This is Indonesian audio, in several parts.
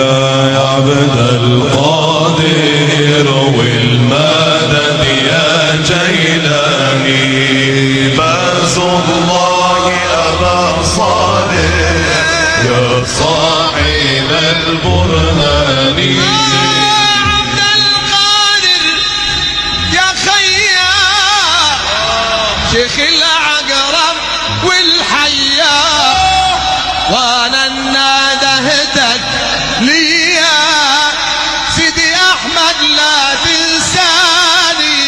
الله يا عبد القادر والمدد يا جيلاني بس الله أبا صالح يا صاحب البرهان عبد القادر يا خيام شيخ العقرب والحياة وانا نادهتك ليا سيدي احمد لا تنساني.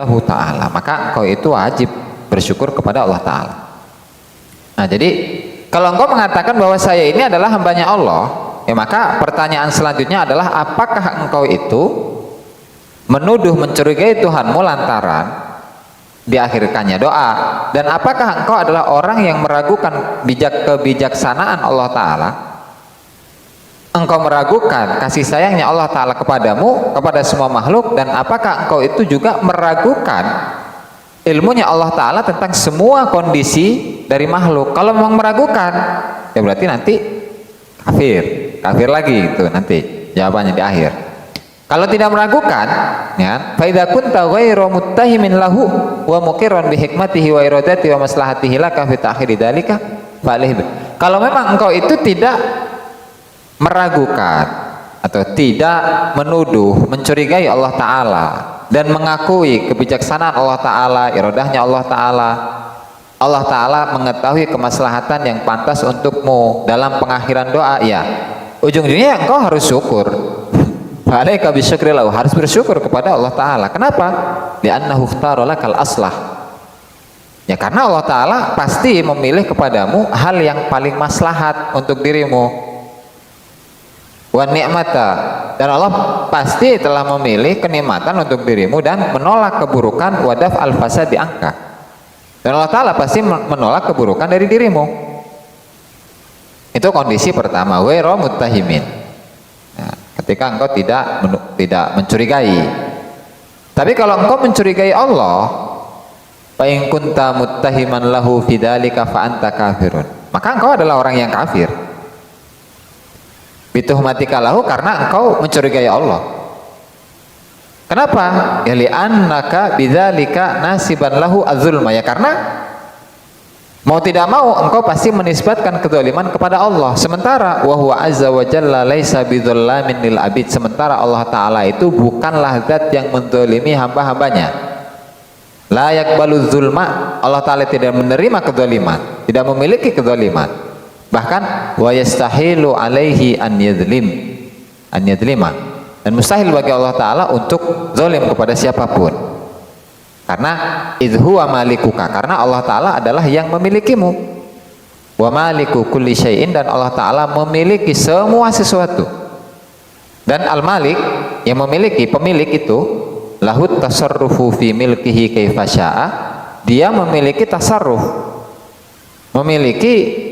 Allah Ta'ala, maka engkau itu wajib bersyukur kepada Allah Ta'ala. Nah jadi kalau engkau mengatakan bahwa saya ini adalah hambanya Allah, ya maka pertanyaan selanjutnya adalah apakah engkau itu menuduh mencurigai Tuhanmu lantaran diakhirkannya doa, dan apakah engkau adalah orang yang meragukan kebijaksanaan Allah Ta'ala? Engkau meragukan kasih sayangnya Allah Ta'ala kepadamu, kepada semua makhluk, dan apakah engkau itu juga meragukan ilmunya Allah Ta'ala tentang semua kondisi dari makhluk? Kalau memang meragukan, ya berarti nanti kafir lagi itu nanti jawabannya di akhir. Kalau tidak meragukan, ya, fa idza kunta ghairu muttahimin lahu wa muqirran bi hikmatihi wa iradatihi wa maslahatihi laka fi ta'khiri dzalika fa alaihi. Kalau memang engkau itu tidak meragukan atau tidak menuduh mencurigai Allah Ta'ala dan mengakui kebijaksanaan Allah Ta'ala, iradahnya Allah Ta'ala, Allah Ta'ala mengetahui kemaslahatan yang pantas untukmu dalam pengakhiran doa, ya ujung-ujungnya engkau harus syukur. Fa'alaika bisyukrillah, harus bersyukur kepada Allah Ta'ala. Kenapa? Li'annahu ikhtara lakal aslah, ya karena Allah Ta'ala pasti memilih kepadamu hal yang paling maslahat untuk dirimu. Wa ni'mata, dan Allah pasti telah memilih kenikmatan untuk dirimu dan menolak keburukan, wadaf al-fasad di angka, dan Allah Ta'ala pasti menolak keburukan dari dirimu. Itu kondisi pertama, ghairu muttahimin. Nah, ketika engkau tidak mencurigai. Tapi kalau engkau mencurigai Allah, fa in kunta muttahiman lahu fidzalika fa anta kafirun, maka engkau adalah orang yang kafir. Bituhmatika lahu, karena engkau mencurigai Allah. Kenapa? Ya li'annaka bidzalika nasiban lahu az-zulma, ya karena mau tidak mau engkau pasti menisbatkan kezaliman kepada Allah, sementara wa huwa azza wa jalla laisa bidzallamin lil abid, sementara Allah Ta'ala itu bukanlah zat yang menzalimi hamba-hambanya. La yaqbalu zulma, Allah Ta'ala tidak menerima kezaliman, tidak memiliki kezaliman. Bahkan wa yastahilu alaihi an yadlima, dan mustahil bagi Allah Ta'ala untuk zalim kepada siapapun, karena idhuwa malikuka, karena Allah Ta'ala adalah yang memilikimu, wa maliku kulli syai'in, dan Allah Ta'ala memiliki semua sesuatu. Dan al-malik, yang memiliki, pemilik itu, lahut tasarrufu fi milkihi kaifa syaa, dia memiliki tasarruf, memiliki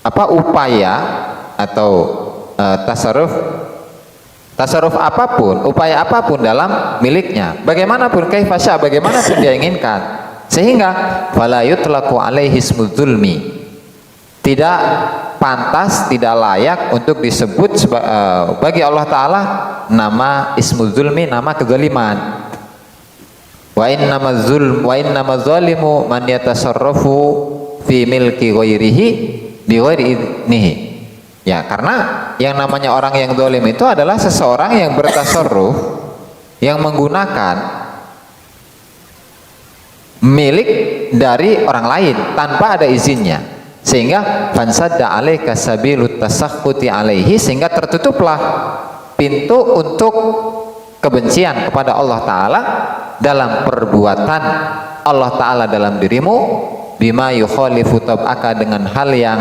upaya atau tasarruf apapun, upaya apapun dalam miliknya, bagaimanapun, kaifasya, bagaimanapun dia inginkan, sehingga fala yutlaqu alaihi ismul zulmi, tidak pantas, tidak layak untuk disebut bagi Allah Ta'ala nama ismul zulmi, nama kezaliman. Wa innama zalimu man yatasarrafu fi milki ghairihi bighairi idnihi, ya karena yang namanya orang yang zalim itu adalah seseorang yang bertasarruf, yang menggunakan milik dari orang lain tanpa ada izinnya, sehingga fansadda alaika sabilut tasakhuti alaihi, sehingga tertutuplah pintu untuk kebencian kepada Allah Ta'ala dalam perbuatan Allah Ta'ala dalam dirimu, bima yukhalifu tab'aka, dengan hal yang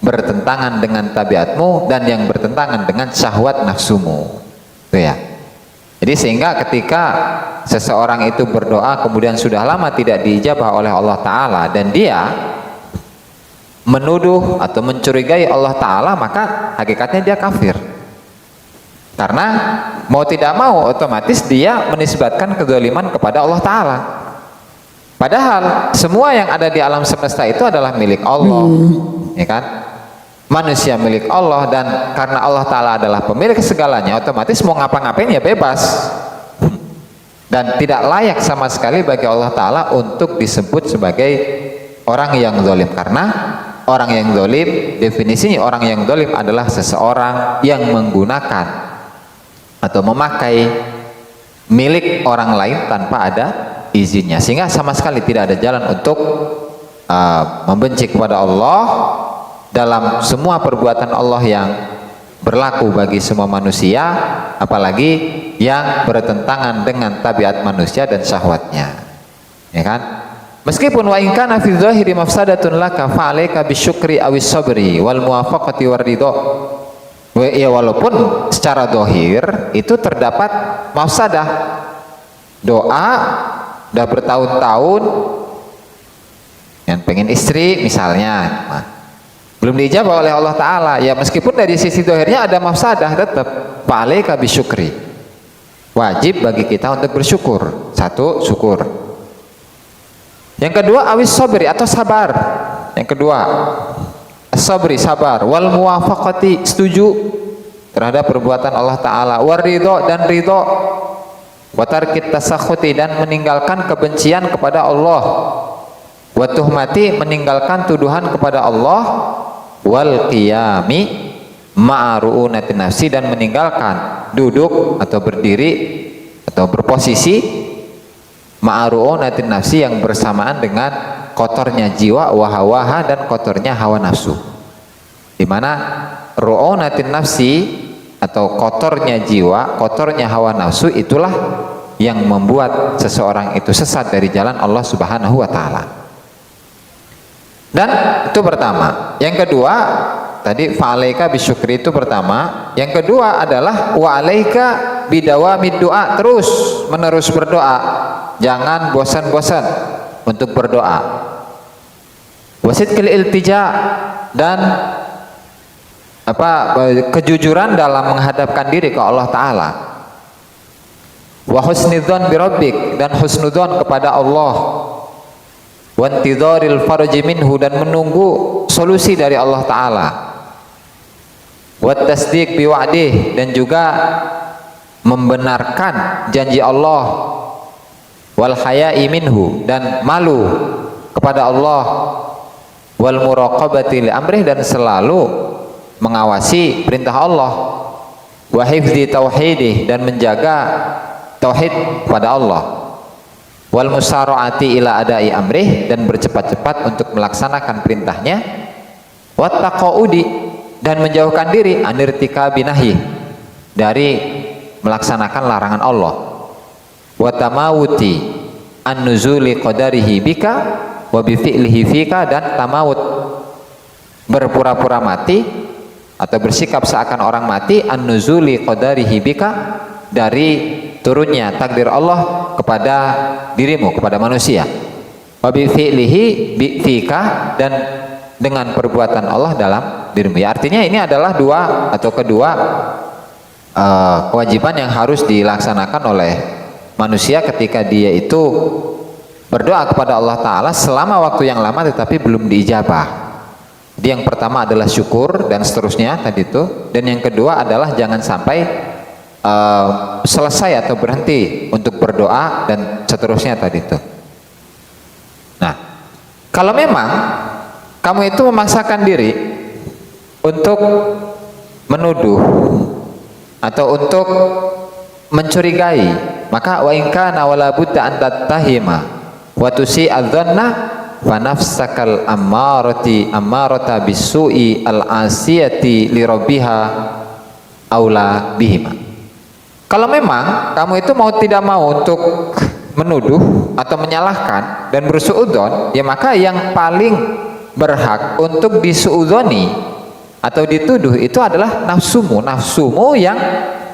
bertentangan dengan tabiatmu dan yang bertentangan dengan syahwat nafsumu. Itu ya. Jadi sehingga ketika seseorang itu berdoa kemudian sudah lama tidak diijabah oleh Allah Ta'ala, dan dia menuduh atau mencurigai Allah Ta'ala, maka hakikatnya dia kafir, karena mau tidak mau otomatis dia menisbatkan kezaliman kepada Allah Ta'ala. Padahal semua yang ada di alam semesta itu adalah milik Allah, ya kan? Manusia milik Allah, dan karena Allah Ta'ala adalah pemilik segalanya, otomatis mau ngapa-ngapain ya bebas. Dan tidak layak sama sekali bagi Allah Ta'ala untuk disebut sebagai orang yang zalim, karena orang yang zalim, definisinya orang yang zalim adalah seseorang yang menggunakan atau memakai milik orang lain tanpa ada izinnya, sehingga sama sekali tidak ada jalan untuk membenci kepada Allah dalam semua perbuatan Allah yang berlaku bagi semua manusia, apalagi yang bertentangan dengan tabiat manusia dan syahwatnya, ya kan? Meskipun wa in kana fi dzahiri mafsadatun laka fa'alaika bisyukri awis sabri wal muwafaqati war ridha. Ya, walaupun secara zahir itu terdapat mafsadah, doa udah bertahun-tahun yang pengen istri misalnya, belum dijawab oleh Allah Ta'ala, ya meskipun dari sisi zahirnya ada mafsadah, tetap fa'alaika bisyukri, wajib bagi kita untuk bersyukur. Satu, syukur. Yang kedua, awis sabri atau sabar. Yang kedua, sabri, sabar. Wal muwafaqati, setuju terhadap perbuatan Allah Ta'ala. War ridho, dan ridho. Wa tarkit tasakhuti, dan meninggalkan kebencian kepada Allah. Wa tuhmati, meninggalkan tuduhan kepada Allah. Wal qiyami ma'ru'unatin nafsi, dan meninggalkan duduk atau berdiri atau berposisi ma'ru'unatin nafsi, yang bersamaan dengan kotornya jiwa, wahawaha, dan kotornya hawa nafsu. Di mana ru'unatin nafsi atau kotornya jiwa, kotornya hawa nafsu, itulah yang membuat seseorang itu sesat dari jalan Allah Subhanahu wa Ta'ala. Dan itu pertama. Yang kedua, tadi fa'alaika bisyukri itu pertama. Yang kedua adalah wa'alaika bidawamid doa, terus menerus berdoa, jangan bosan-bosan untuk berdoa. Wasidqil iltija, dan kejujuran dalam menghadapkan diri ke Allah Ta'ala. Wa husnidzon birabbik, dan husnudzon kepada Allah. Wa intidharil farji minhu, dan menunggu solusi dari Allah Ta'ala. Wa tasdiq biwa'dih, dan juga membenarkan janji Allah. Wal haya'i minhu, dan malu kepada Allah. Wal muraqabati li amrih, dan selalu mengawasi perintah Allah. Wa hifdzi tauhidih, dan menjaga tauhid kepada Allah. Wal musara'ati ila adai amrih, dan bercepat-cepat untuk melaksanakan perintahnya. Wat taqaudi, dan menjauhkan diri anirtikabi nahyi, dari melaksanakan larangan Allah. Wa tamawuti an nuzuli qadarihi bika wa bi fi'lihi fika, dan tamawut, berpura-pura mati atau bersikap seakan orang mati, an nuzuli qadarihi bika, dari turunnya takdir Allah kepada dirimu, kepada manusia. Wa bi fi'lihi fika, dan dengan perbuatan Allah dalam dirimu. Ya, artinya ini adalah kedua kewajiban yang harus dilaksanakan oleh manusia ketika dia itu berdoa kepada Allah Ta'ala selama waktu yang lama tetapi belum diijabah. Jadi yang pertama adalah syukur dan seterusnya tadi itu, dan yang kedua adalah jangan sampai selesai atau berhenti untuk berdoa dan seterusnya tadi itu. Nah, kalau memang kamu itu memaksakan diri untuk menuduh atau untuk mencurigai, maka wa in kana wala budda an tattahima wa tusi'adz-dhanna fa nafsakal ammarata bisu'i al-asiyati li rabbiha aula bihima. Kalau memang kamu itu mau tidak mau untuk menuduh atau menyalahkan dan bersuudzon, ya maka yang paling berhak untuk disuudzoni atau dituduh itu adalah nafsumu yang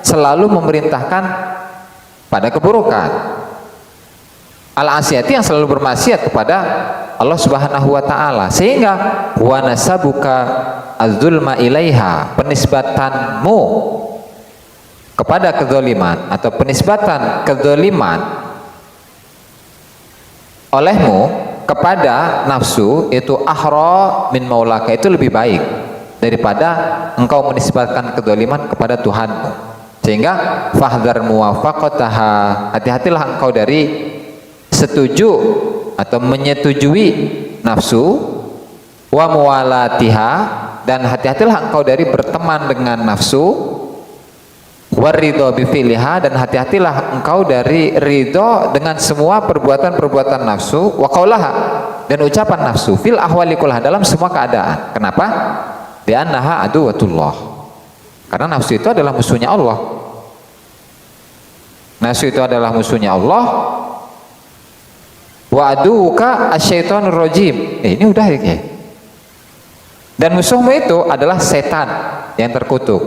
selalu memerintahkan pada keburukan. Al-asiyati, yang selalu bermaksiat kepada Allah Subhanahu wa Ta'ala, sehingga wa nasabuka az-zulma ilaiha, penisbatanmu kepada kezaliman atau penisbatan kezaliman olehmu kepada nafsu itu ahra min maulaka, itu lebih baik daripada engkau menisbatkan kezaliman kepada Tuhanmu. Sehingga fahdhar muwafaqataha, hati-hatilah engkau dari setuju atau menyetujui nafsu, wa muwalatiha, dan hati-hatilah engkau dari berteman dengan nafsu, waridho bifiliha, dan hati-hatilah engkau dari ridho dengan semua perbuatan-perbuatan nafsu, wa qaulaha, dan ucapan nafsu, fil ahwali kullaha, dalam semua keadaan. Kenapa? Li'annaha aduwatullah, karena nafsu itu adalah musuhnya Allah. Nafsu itu adalah musuhnya Allah. Wa aduka asyaitonur rajim. Ini udah ya. Dan musuhmu itu adalah setan yang terkutuk.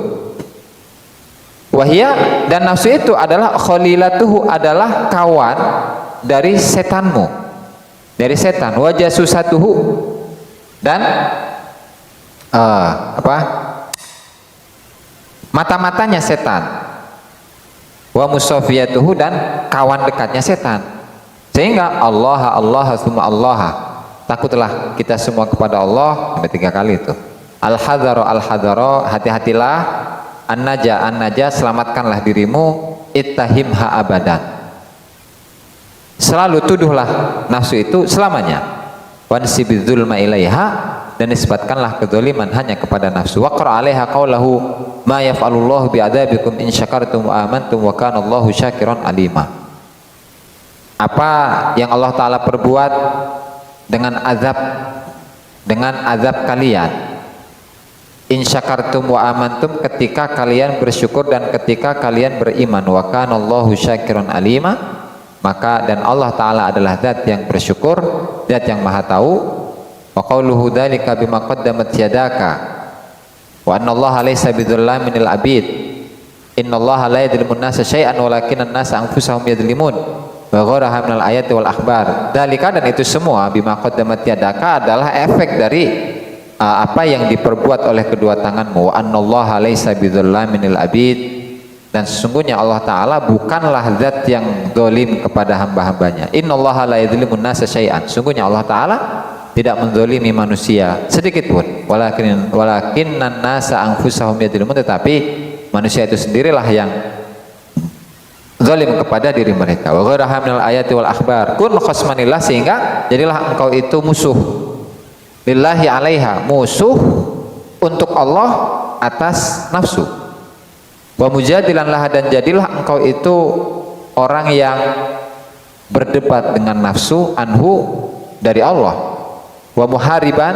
Wahia, dan nafsu itu adalah khalilatuhu, adalah kawan dari setanmu, dari setan. Wa jasusatuhu, dan mata-matanya setan. Wa musafiyatuhu, dan kawan dekatnya setan. Sehingga Allah summa Allah, takutlah kita semua kepada Allah, ada 3 kali itu. Al-hadharo, hati-hatilah. An-naja, selamatkanlah dirimu. Ittahimha abadan, selalu tuduhlah nafsu itu selamanya. Wansibidzulma ilaiha, dan nisbatkanlah kezaliman hanya kepada nafsu. Waqra 'alaiha qaulahu ma yaf'alullahu bi'adabikum in syakartum wa amantum wa kana Allahu syakiran alima. Apa yang Allah Ta'ala perbuat dengan azab kalian, in syakartum wa amantum, ketika kalian bersyukur dan ketika kalian beriman. Wa kana Allahu syakiran alima, maka dan Allah Ta'ala adalah zat yang bersyukur, zat yang maha tahu. Wa qauluhu dzalika bima qaddamat yadaka wa anna Allaha laysa bidzallamin lil abid innallaha la yadhlimun nasa syai'an walakinnan nasa anfusahum yadhlimun wa gharaha minal ayati wal akhbar. Dzalika, dan itu semua, bima qaddamat yadaka, adalah efek dari apa yang diperbuat oleh kedua tanganmu. Wa anna Allaha laysa bidzallamin lil abid, dan sesungguhnya Allah Ta'ala bukanlah zat yang zalim kepada hamba-hambanya. Innallaha la yadhlimun nasa syai'an, sungguhnya Allah Ta'ala tidak menzalimi manusia sedikit pun. Walakinnan nasa anfusahum yadhlimun, tetapi manusia itu sendirilah yang zalim kepada diri mereka. Wa gharaha minal ayati wal akhbar. Kun khasmanillah, sehingga jadilah engkau itu musuh lillahi alaiha, musuh untuk Allah atas nafsu. Wa mujadilan laha, dan jadilah engkau itu orang yang berdebat dengan nafsu, anhu, dari Allah. Wa muhariban,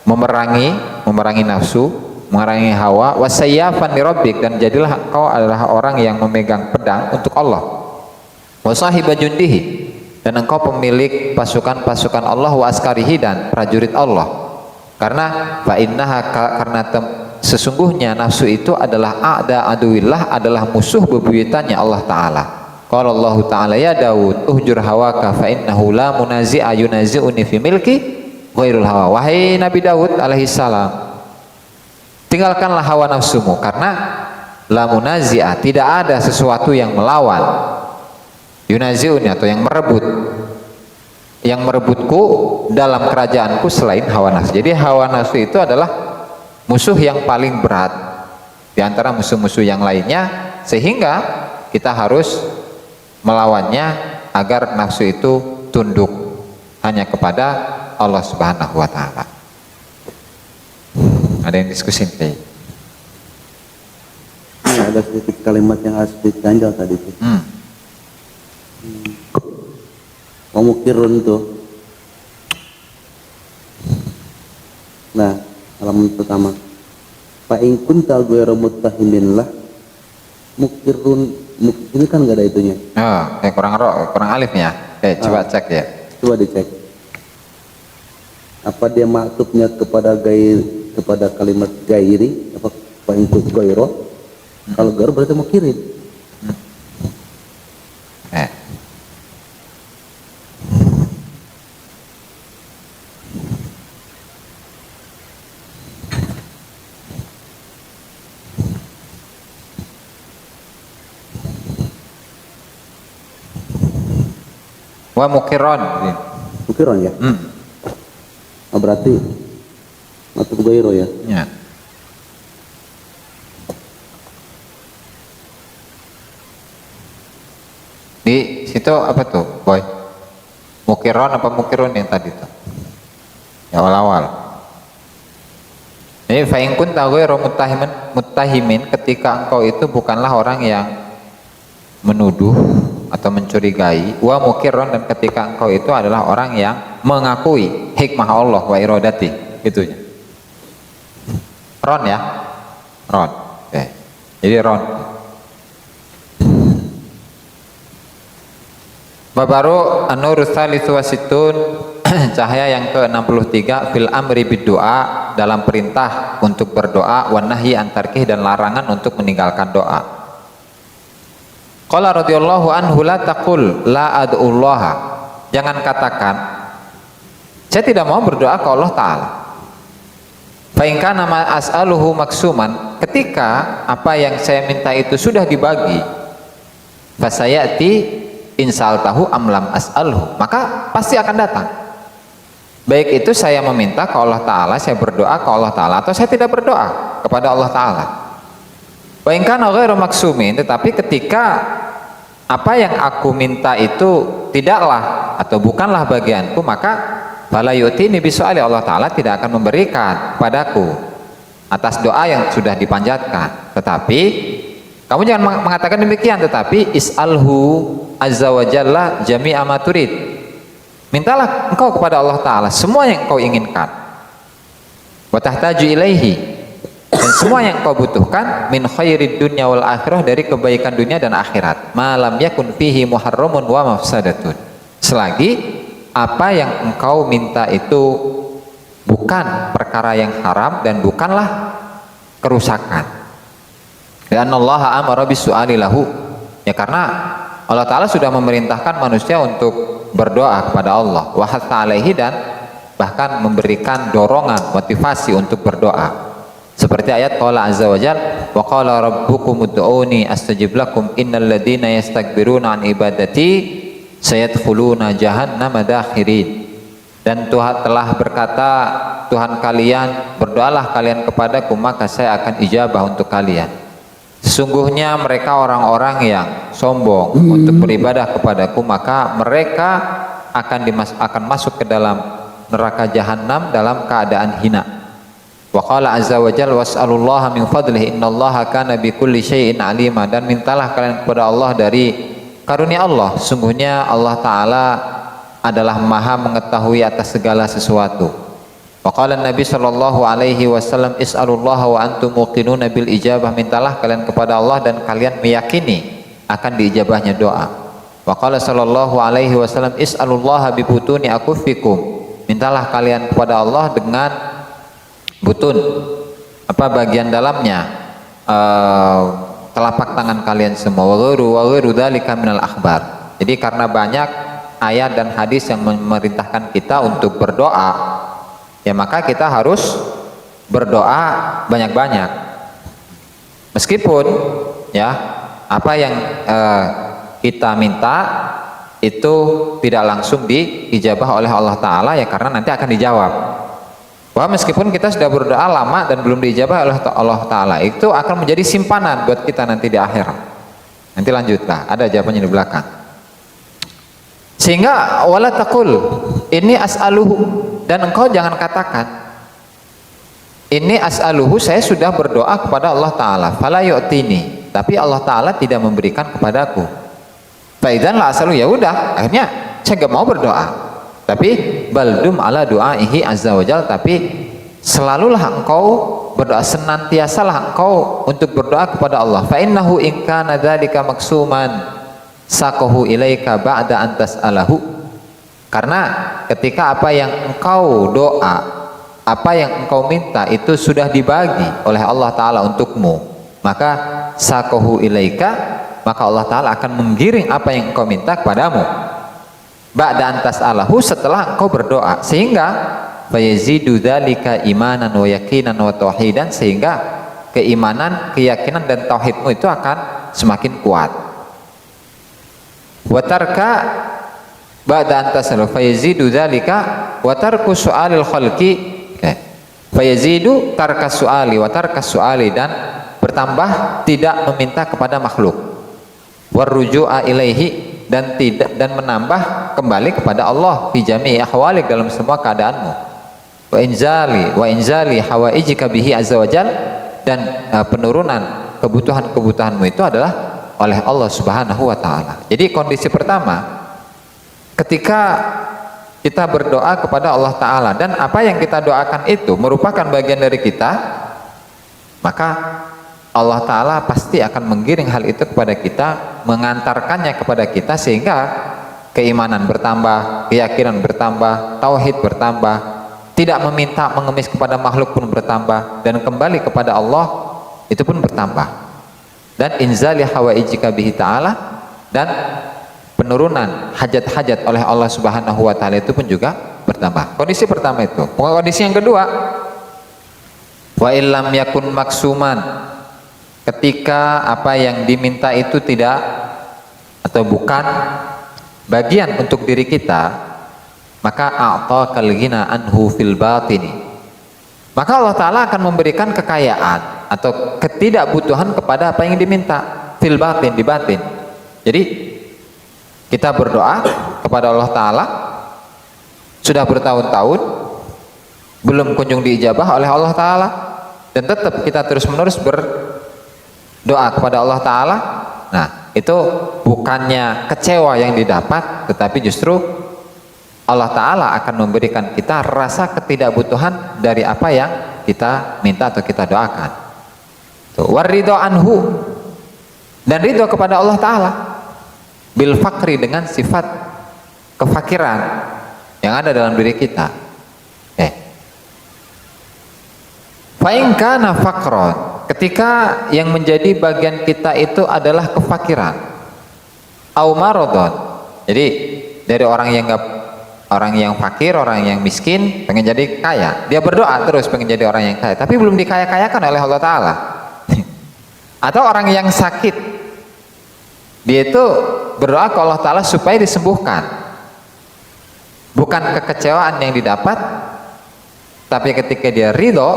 memerangi nafsu, memerangi hawa. Wa sayyafan li rabbik, dan jadilah engkau adalah orang yang memegang pedang untuk Allah. Wa sahiba jundihi, dan engkau pemilik pasukan-pasukan Allah. Wa askarihi, dan prajurit Allah. Karena fa innaha, karena sesungguhnya nafsu itu adalah a'da aduillah, adalah musuh bebuyutannya Allah Ta'ala. Qala Allah Ta'ala, ya Daud uhjur hawaka fa innahu la munazi'a yunazi'uni fi milki ghairul hawa. Wahai Nabi Daud alaihissalam, tinggalkanlah hawa nafsumu, karena la munazi'a, tidak ada sesuatu yang melawan, yunazi'uni, atau yang merebutku dalam kerajaanku selain hawa nafsu. Jadi hawa nafsu itu adalah musuh yang paling berat di antara musuh-musuh yang lainnya, sehingga kita harus melawannya agar nafsu itu tunduk hanya kepada Allah Subhanahu wa Ta'ala. Ada yang diskusi nih? Ada sedikit kalimat yang harus diganjal tadi itu. Pemukirun tuh. Nah, halaman pertama. Fa in kuntal ghairu muttahiminlah mukirun, ini kan enggak ada itunya. Oh, kurang alifnya. Coba cek ya. Coba dicek. Apa dia maktubnya kepada kepada kalimat gairi, apa fa in kuntal ghairu? Kalau ghairu berarti mukirin. Wa mukiron. Mukiron ya. Oh, berarti ma'tuf ghairo ya. Ya. Di situ apa tuh, Boy? Mukiron apa mukirun yang tadi tuh? Ya, awal-awal. Jadi fa'in kunta ghairu muttahimin, ketika engkau itu bukanlah orang yang menuduh atau mencurigai, wa mukirron, dan ketika engkau itu adalah orang yang mengakui hikmah Allah wa iradati, gitunya. Ron ya, ron. Oke. Jadi ron. Babaru an-nur tsalitsu wasitun, cahaya yang ke-63, fil amri bid-doa, dalam perintah untuk berdoa, wan nahyi an tarkih, dan larangan untuk meninggalkan doa. Qala radhiyallahu anhu, la taqul la ad'ullaha, jangan katakan saya tidak mau berdoa ke Allah Ta'ala. Fa in kana ma as'aluhu maksuman, ketika apa yang saya minta itu sudah dibagi, fasayati insal tahu amlam as'alhu, maka pasti akan datang. Baik itu saya meminta ke Allah Ta'ala, saya berdoa ke Allah Ta'ala, atau saya tidak berdoa kepada Allah Ta'ala. Wa in kana ghairu maksumin, tetapi ketika apa yang aku minta itu tidaklah atau bukanlah bagianku, maka fala yu'tini bisu'ali, Allah Ta'ala tidak akan memberikan padaku atas doa yang sudah dipanjatkan. Tetapi kamu jangan mengatakan demikian, tetapi is'alhu azza wa jalla jami'a ma turid, mintalah engkau kepada Allah Ta'ala semua yang engkau inginkan, wa tahtaju ilaihi, dan semua yang engkau butuhkan, min khairid dunya wal akhirah, dari kebaikan dunia dan akhirat, ma lam yakun fihi muharramun wa mafsadatun, selagi apa yang engkau minta itu bukan perkara yang haram dan bukanlah kerusakan. Dan Allah amara bisu'ali lahu, ya karena Allah Ta'ala sudah memerintahkan manusia untuk berdoa kepada Allah, wa hatta alaihi, dan bahkan memberikan dorongan, motivasi untuk berdoa. Seperti ayat qala azza wa jalla, wa qala rabbukum ud'uni astajib lakum innal ladzina yastakbiruna an ibadati sayadkhuluna jahannama dakhirin. Dan Tuhan telah berkata, Tuhan kalian, berdoalah kalian kepadaku maka saya akan ijabah untuk kalian. Sesungguhnya mereka orang-orang yang sombong untuk beribadah kepadaku, maka mereka akan masuk ke dalam neraka jahanam dalam keadaan hina. Wa qala azza wa jalla was'alullaha min fadlihi innallaha kana bikulli syai'in alima, dan mintalah kalian kepada Allah dari karunia Allah, sungguhnya Allah Ta'ala adalah maha mengetahui atas segala sesuatu. Wa qala Nabi sallallahu alaihi wasallam is'alullaha wa antum muqinuna bil ijabah, mintalah kalian kepada Allah dan kalian meyakini akan diijabahnya doa. Wa qala sallallahu alaihi wasallam is'alullaha bi butuni akufikum, mintalah kalian kepada Allah dengan butun, apa bagian dalamnya, telapak tangan kalian semua. Wa ghairu dzalika minal akhbar. Jadi karena banyak ayat dan hadis yang memerintahkan kita untuk berdoa, ya maka kita harus berdoa banyak-banyak. Meskipun ya apa yang kita minta itu tidak langsung diijabah oleh Allah Ta'ala, ya karena nanti akan dijawab. Wah, meskipun kita sudah berdoa lama dan belum diijabah oleh Allah Ta'ala, itu akan menjadi simpanan buat kita nanti di akhirat. Nanti lanjutlah, ada jawabannya di belakang. Sehingga wala taqul ini as'aluhu, dan engkau jangan katakan ini as'aluhu, saya sudah berdoa kepada Allah Ta'ala, fala yu'tini, tapi Allah Ta'ala tidak memberikan kepadaku. Faidan la as'aluhu, ya udah, akhirnya saya nggak mau berdoa. Tapi baldum ala du'aihi azza wajal, tapi selalulah engkau berdoa, senantiasalah engkau untuk berdoa kepada Allah. Fa innahu in kana dzalika maksuman saqahu ilaika ba'da an tas'alahu, karena ketika apa yang engkau doa, apa yang engkau minta itu sudah dibagi oleh Allah Ta'ala untukmu, maka saqahu ilaika, maka Allah Ta'ala akan menggiring apa yang engkau minta kepadamu. Ba'da antas alahu, setelah engkau berdoa, sehingga fayazidu dzalika imanan wa yaqinan wa tauhidan, sehingga keimanan, keyakinan dan tauhidmu itu akan semakin kuat. Wa tarka ba'da an tasalu fayazidu dzalika wa tarku su'alil khalqi. Fayazidu tarkas su'ali wa tarkas su'ali, dan bertambah tidak meminta kepada makhluk, warruju'a ilaihi, dan tidak, dan menambah kembali kepada Allah fi jami'i ahwalik, dalam semua keadaanmu, wa inzali hawaijika bihi azza wajal, dan penurunan kebutuhan-kebutuhanmu itu adalah oleh Allah Subhanahu wa taala. Jadi kondisi pertama ketika kita berdoa kepada Allah taala dan apa yang kita doakan itu merupakan bagian dari kita, maka Allah taala pasti akan menggiring hal itu kepada kita, mengantarkannya kepada kita, sehingga keimanan bertambah, keyakinan bertambah, tauhid bertambah, tidak meminta mengemis kepada makhluk pun bertambah, dan kembali kepada Allah itu pun bertambah. Dan inzali hawaijika bihi ta'ala, dan penurunan hajat-hajat oleh Allah Subhanahu wa taala itu pun juga bertambah. Kondisi pertama itu. Kondisi yang kedua, wa illam yakun maksuman, ketika apa yang diminta itu tidak atau bukan bagian untuk diri kita, maka a'taqal ghina anhu fil batini, maka Allah taala akan memberikan kekayaan atau ketidakbutuhan kepada apa yang diminta fil batin, di batin. Jadi kita berdoa kepada Allah taala sudah bertahun-tahun belum kunjung diijabah oleh Allah taala, dan tetap kita terus-menerus berdoa kepada Allah taala. Nah, itu bukannya kecewa yang didapat, tetapi justru Allah taala akan memberikan kita rasa ketidakbutuhan dari apa yang kita minta atau kita doakan. Waridho anhu, dan ridho kepada Allah taala bil fakri, dengan sifat kefakiran yang ada dalam diri kita. Fa in kana faqran, ketika yang menjadi bagian kita itu adalah kefakiran, au maradon, jadi dari orang yang fakir, orang yang miskin pengen jadi kaya, dia berdoa terus pengen jadi orang yang kaya, tapi belum dikaya-kayakan oleh Allah taala. Atau orang yang sakit, dia itu berdoa ke Allah taala supaya disembuhkan, bukan kekecewaan yang didapat, tapi ketika dia ridho,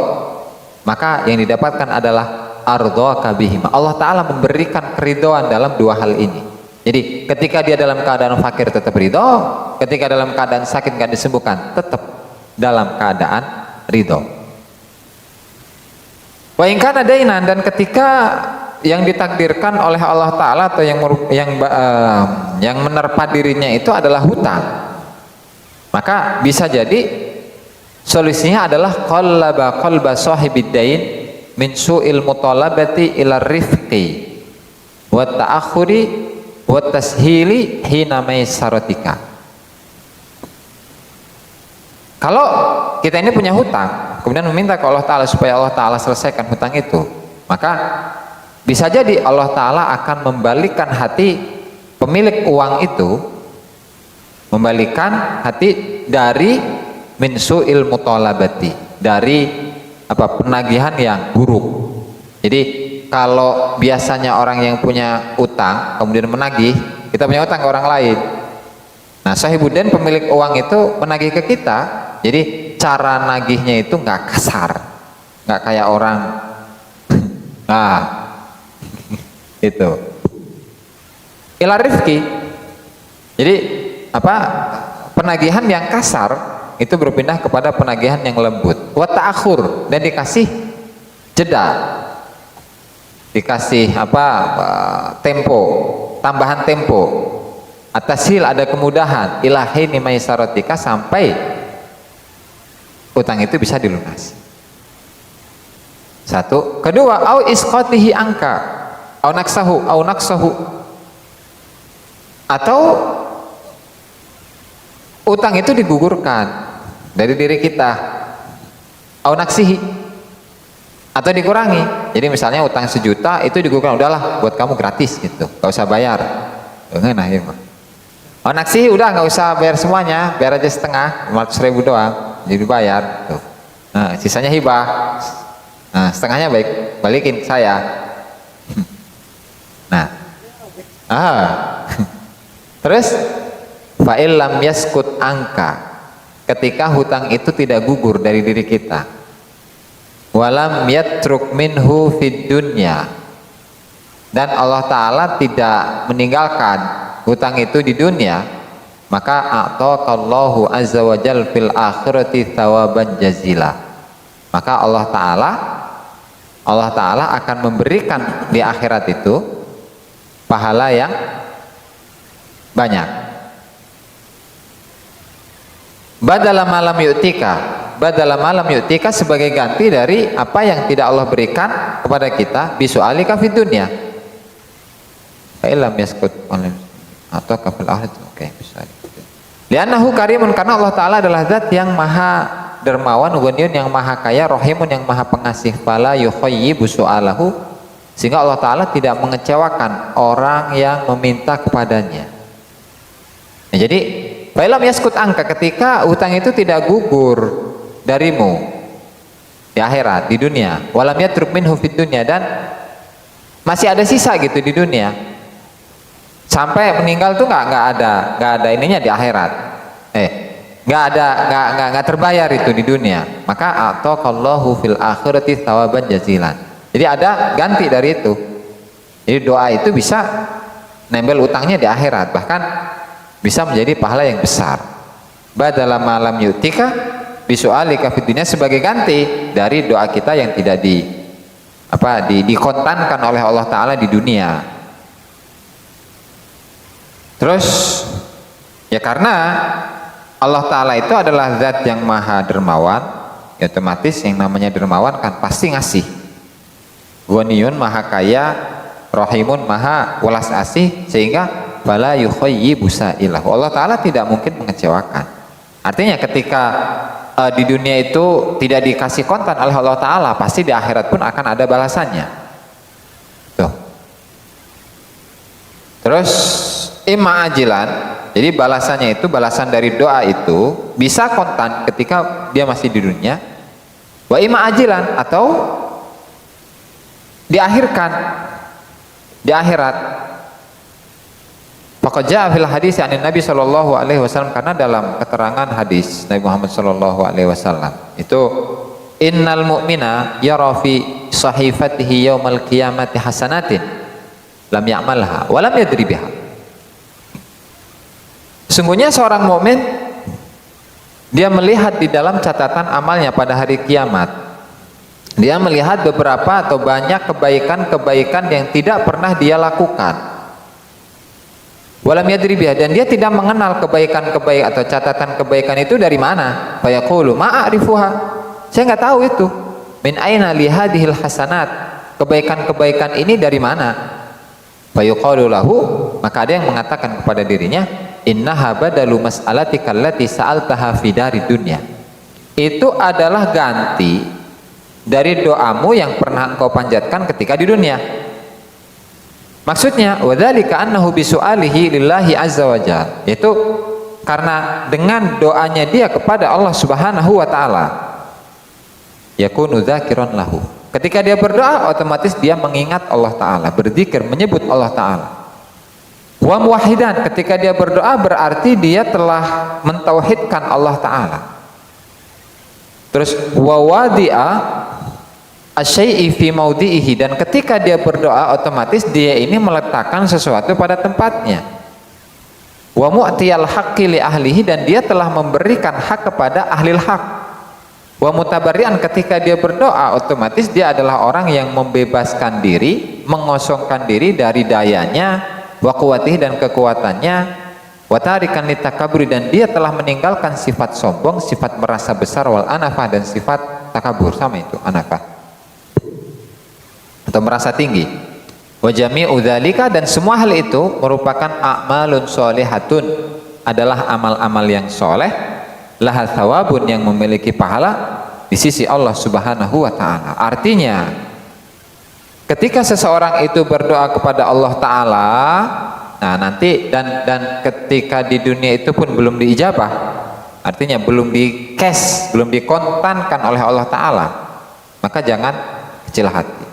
maka yang didapatkan adalah ardhaka bihima. Allah taala memberikan keridhaan dalam dua hal ini. Jadi ketika dia dalam keadaan fakir tetap ridho, ketika dalam keadaan sakit nggak disembuhkan tetap dalam keadaan ridho. Wa in kana dainan, dan ketika yang ditakdirkan oleh Allah taala atau yang menerpa dirinya itu adalah hutang, maka bisa jadi solusinya adalah qallaba qalba sahibid dain min su'il mutalabati ila rifqi wa ta'akhuri wa tashili hina maisaratika. Kalau kita ini punya hutang, kemudian meminta ke Allah taala supaya Allah taala selesaikan hutang itu, maka bisa jadi Allah taala akan membalikan hati pemilik uang itu, membalikan hati dari min su'il mutalabati, dari penagihan yang buruk. Jadi kalau biasanya orang yang punya utang kemudian menagih, kita punya utang ke orang lain, nah sahibuddin pemilik uang itu menagih ke kita, jadi cara nagihnya itu nggak kasar, nggak kayak orang nah itu ila rifki. Jadi penagihan yang kasar itu berpindah kepada penagihan yang lembut. Wa ta'akhur, dan dikasih jeda, dikasih tempo, tambahan tempo. Atasil, ada kemudahan, ilahi maisaratika, sampai utang itu bisa dilunasi. Satu. Kedua, au isqatihi angka, au naksahu, atau utang itu digugurkan dari diri kita, au naksihi, atau dikurangi. Jadi misalnya utang 1 juta itu digugurkan, udahlah buat kamu gratis gitu, gak usah bayar. Nah, ya, au naksihi, udah gak usah bayar semuanya, bayar aja setengah, 500.000 doang, jadi bayar tuh. Nah, sisanya hibah, nah setengahnya balikin saya. Nah terus fa illam yaskut angka, ketika hutang itu tidak gugur dari diri kita, walam yatruk minhu fid dunya, dan Allah Ta'ala tidak meninggalkan hutang itu di dunia, maka a'taqallahu azza wa jal fil akhirati thawaban jazila, maka Allah Ta'ala akan memberikan di akhirat itu pahala yang banyak. Badala malam yu'tika sebagai ganti dari apa yang tidak Allah berikan kepada kita, bisu'alika fid dunya fa illam yaskut atau kafil ahad. Oke, bisa. Li'annahu karimun, karena Allah Ta'ala adalah zat yang maha dermawan, ghaniyun yang maha kaya, rahimun yang maha pengasih, fala yukhayyibu su'alahu, sehingga Allah Ta'ala tidak mengecewakan orang yang meminta kepadanya. Nah, jadi fa'ilam yaskut angka, ketika utang itu tidak gugur darimu di akhirat, di dunia, walam yatruk minhu fid dunya, dan masih ada sisa gitu di dunia, sampai meninggal tuh nggak ada ininya di akhirat, nggak terbayar itu di dunia, maka ataqallahu fil akhirati thawaban jazilan. Jadi ada ganti dari itu. Jadi doa itu bisa nempel utangnya di akhirat, bahkan bisa menjadi pahala yang besar. Badala malam yutika bisu'alika fid dunya, sebagai ganti dari doa kita yang tidak dikontankan oleh Allah Ta'ala di dunia. Terus ya, karena Allah Ta'ala itu adalah zat yang maha dermawan, ya otomatis yang namanya dermawan kan pasti ngasih. Ghaniyun maha kaya, rahimun maha welas asih, sehingga fala yukhayyibu sa'ilahu, Allah Ta'ala tidak mungkin mengecewakan. Artinya ketika di dunia itu tidak dikasih kontan oleh Allah Ta'ala, pasti di akhirat pun akan ada balasannya. Tuh. Terus imma ajilan, jadi balasannya itu, balasan dari doa itu bisa kontan ketika dia masih di dunia, wa imma ajilan, atau diakhirkan di akhirat. Faqad jaa fil hadis an Nabi sallallahu alaihi wasallam, karena dalam keterangan hadis Nabi Muhammad sallallahu alaihi wasallam itu, innal mu'mina yara fi sahifatihi yaumal qiyamati hasanatin lam ya'malha wa lam yadri biha. Sungguhnya seorang mukmin, dia melihat di dalam catatan amalnya pada hari kiamat, dia melihat beberapa atau banyak kebaikan-kebaikan yang tidak pernah dia lakukan. Walam yadri biha, dan dia tidak mengenal kebaikan-kebaikan atau catatan kebaikan itu dari mana. Fayaqulu ma'arifuha, saya nggak tahu itu. Min aina li hadhil hasanat, kebaikan-kebaikan ini dari mana? Fayuqalu lahu, maka ada yang mengatakan kepada dirinya, innaha badalu mas'alatika allati sa'altaha fi dari dunya, itu adalah ganti dari doamu yang pernah engkau panjatkan ketika di dunia. Maksudnya wadzalika annahu bisu'alihi lillahi azza wa jalla, yaitu karena dengan doanya dia kepada Allah Subhanahu wa taala, yakunu dzakiran lahu, ketika dia berdoa otomatis dia mengingat Allah Ta'ala, berzikir, menyebut Allah Ta'ala. Wa muwahhidan, ketika dia berdoa berarti dia telah mentauhidkan Allah Ta'ala. Terus wa wadi'a asyai'i fi maudhi'ihi, dan ketika dia berdoa otomatis dia ini meletakkan sesuatu pada tempatnya. Wa mu'tiyal haqqi li ahlihi, dan dia telah memberikan hak kepada ahlil hak. Wa mutabarri'an, ketika dia berdoa otomatis dia adalah orang yang membebaskan diri, mengosongkan diri dari dayanya, wa quwwatihi, dan kekuatannya, wa tarikan litakaburi, dan dia telah meninggalkan sifat sombong, sifat merasa besar, wal anafah, dan sifat takabur, sama itu anafah atau merasa tinggi. Wa jami'u dzalika, dan semua hal itu merupakan a'malun sholihatun, adalah amal-amal yang soleh, laha thawabun, yang memiliki pahala di sisi Allah Subhanahu wa taala. Artinya ketika seseorang itu berdoa kepada Allah Ta'ala, nah nanti dan ketika di dunia itu pun belum diijabah, artinya belum di cash, belum dikontankan oleh Allah Ta'ala, maka jangan kecil hati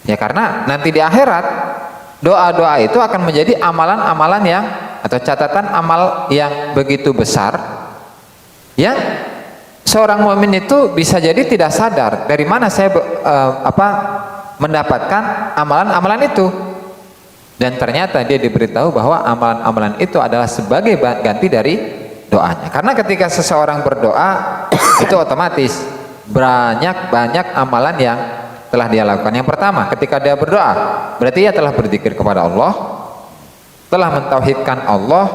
ya, karena nanti di akhirat doa-doa itu akan menjadi amalan-amalan yang atau catatan amal yang begitu besar yang seorang mukmin itu bisa jadi tidak sadar dari mana saya mendapatkan amalan-amalan itu, dan ternyata dia diberitahu bahwa amalan-amalan itu adalah sebagai ganti dari doanya. Karena ketika seseorang berdoa itu otomatis banyak amalan yang telah dia lakukan. Yang pertama, ketika dia berdoa berarti ia telah berzikir kepada Allah, telah mentauhidkan Allah,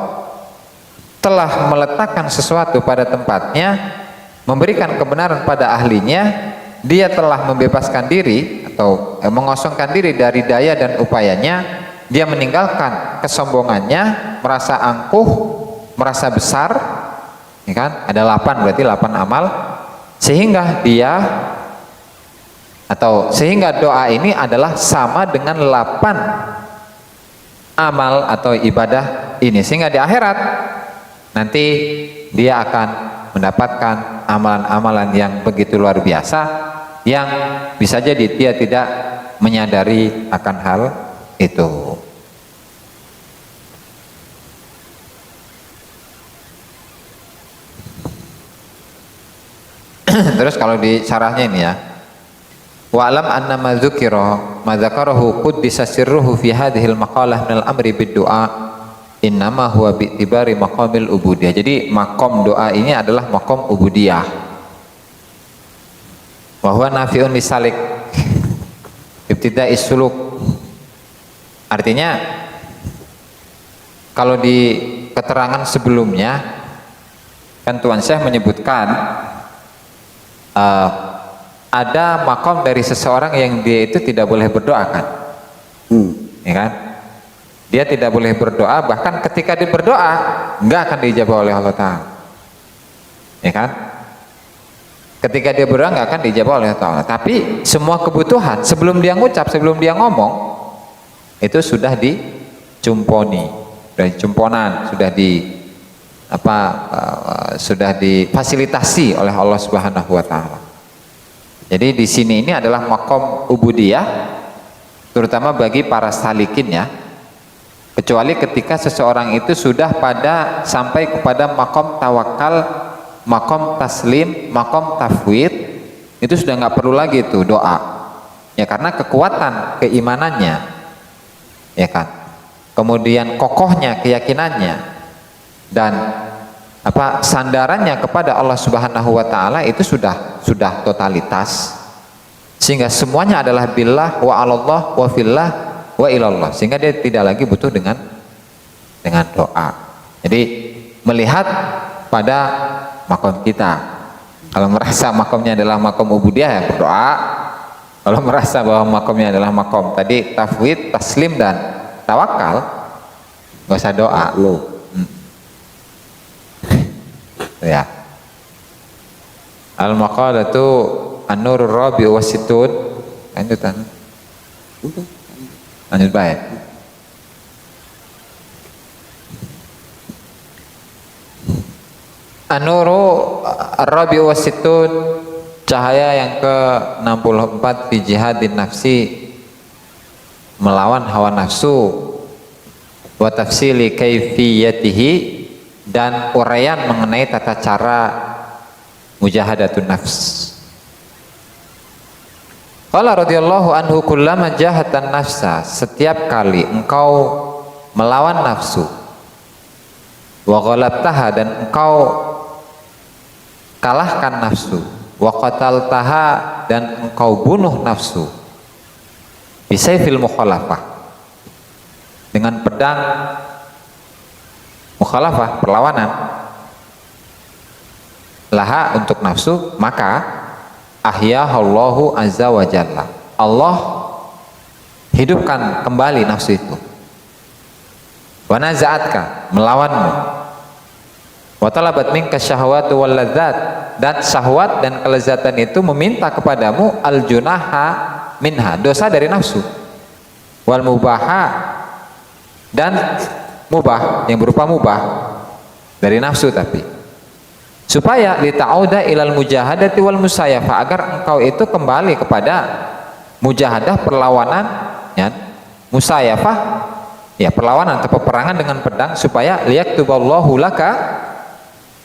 telah meletakkan sesuatu pada tempatnya, memberikan kebenaran pada ahlinya, dia telah membebaskan diri atau mengosongkan diri dari daya dan upayanya, dia meninggalkan kesombongannya, merasa angkuh, merasa besar, ya kan? Ada 8, berarti 8 amal, sehingga doa ini adalah sama dengan 8 amal atau ibadah ini, sehingga di akhirat nanti dia akan mendapatkan amalan-amalan yang begitu luar biasa yang bisa jadi dia tidak menyadari akan hal itu. Terus kalau di syarahnya ini ya, wa'lam anna ma dzukira ma dzakarahu quddisa sirruhu fi hadhil maqalah minal amri bid-du'a innama huwa bi'tibari maqamil ubudiyah. Jadi makom doa ini adalah makom ubudiyah. Wa huwa nafi'un lisalik ibtida'is suluk. Artinya kalau di keterangan sebelumnya kan Tuan Syekh menyebutkan ada makom dari seseorang yang dia itu tidak boleh berdoa kan, ya kan? Dia tidak boleh berdoa, bahkan ketika dia berdoa nggak akan dijawab oleh Allah Ta'ala, ya kan? Ketika dia berdoa nggak akan dijawab oleh Allah Ta'ala. Tapi semua kebutuhan sebelum dia ngucap, sebelum dia ngomong itu sudah dicumponi, sudah dicumponan, sudah difasilitasi oleh Allah Subhanahu wa Ta'ala. Jadi di sini ini adalah makom ubudiyah, terutama bagi para salikin ya. Kecuali ketika seseorang itu sudah sampai kepada makom tawakal, makom taslim, makom tafwid, itu sudah nggak perlu lagi itu doa. Ya karena kekuatan keimanannya, ya kan. Kemudian kokohnya keyakinannya dan sandarannya kepada Allah Subhanahu wa Ta'ala itu sudah totalitas, sehingga semuanya adalah billah wa alallah wa fillah wa ilallah, sehingga dia tidak lagi butuh dengan doa. Jadi melihat pada makom kita, kalau merasa makomnya adalah makom ubudiyah ya berdoa, kalau merasa bahwa makomnya adalah makom tadi tafwid, taslim dan tawakal, nggak usah doa loh. Ya. Al-maqalatu an-nurur rabi wa situn. Lanjutan. Lanjut baik. An-nuru ar-rabi wa situn, cahaya yang ke-64 fi jihadin nafsi, melawan hawa nafsu, wa tafsili kaifiyatihi, dan uraian mengenai tata cara mujahadatun nafs. Qala radhiyallahu anhu kullama jahatan nafsa, setiap kali engkau melawan nafsu, wa ghalabtaha, dan engkau kalahkan nafsu, wa qataltaha, dan engkau bunuh nafsu, bisayfil mukhalafah, dengan pedang mukhalafah, perlawanan, laha, untuk nafsu, maka ahyahallahu azza wa jalla, Allah hidupkan kembali nafsu itu, wa naza'atka, melawanmu, wa talabat minka syahwatu wal ladzat, dan syahwat dan kelezatan itu meminta kepadamu al junaha minha, dosa dari nafsu, wal mubaha, dan mubah, yang berupa mubah dari nafsu, tapi supaya lita'auda ilal mujahadati wal musayafa, agar engkau itu kembali kepada mujahadah, perlawanan ya, musayafah, Ya, perlawanan atau peperangan dengan pedang supaya liyaktuballahu laka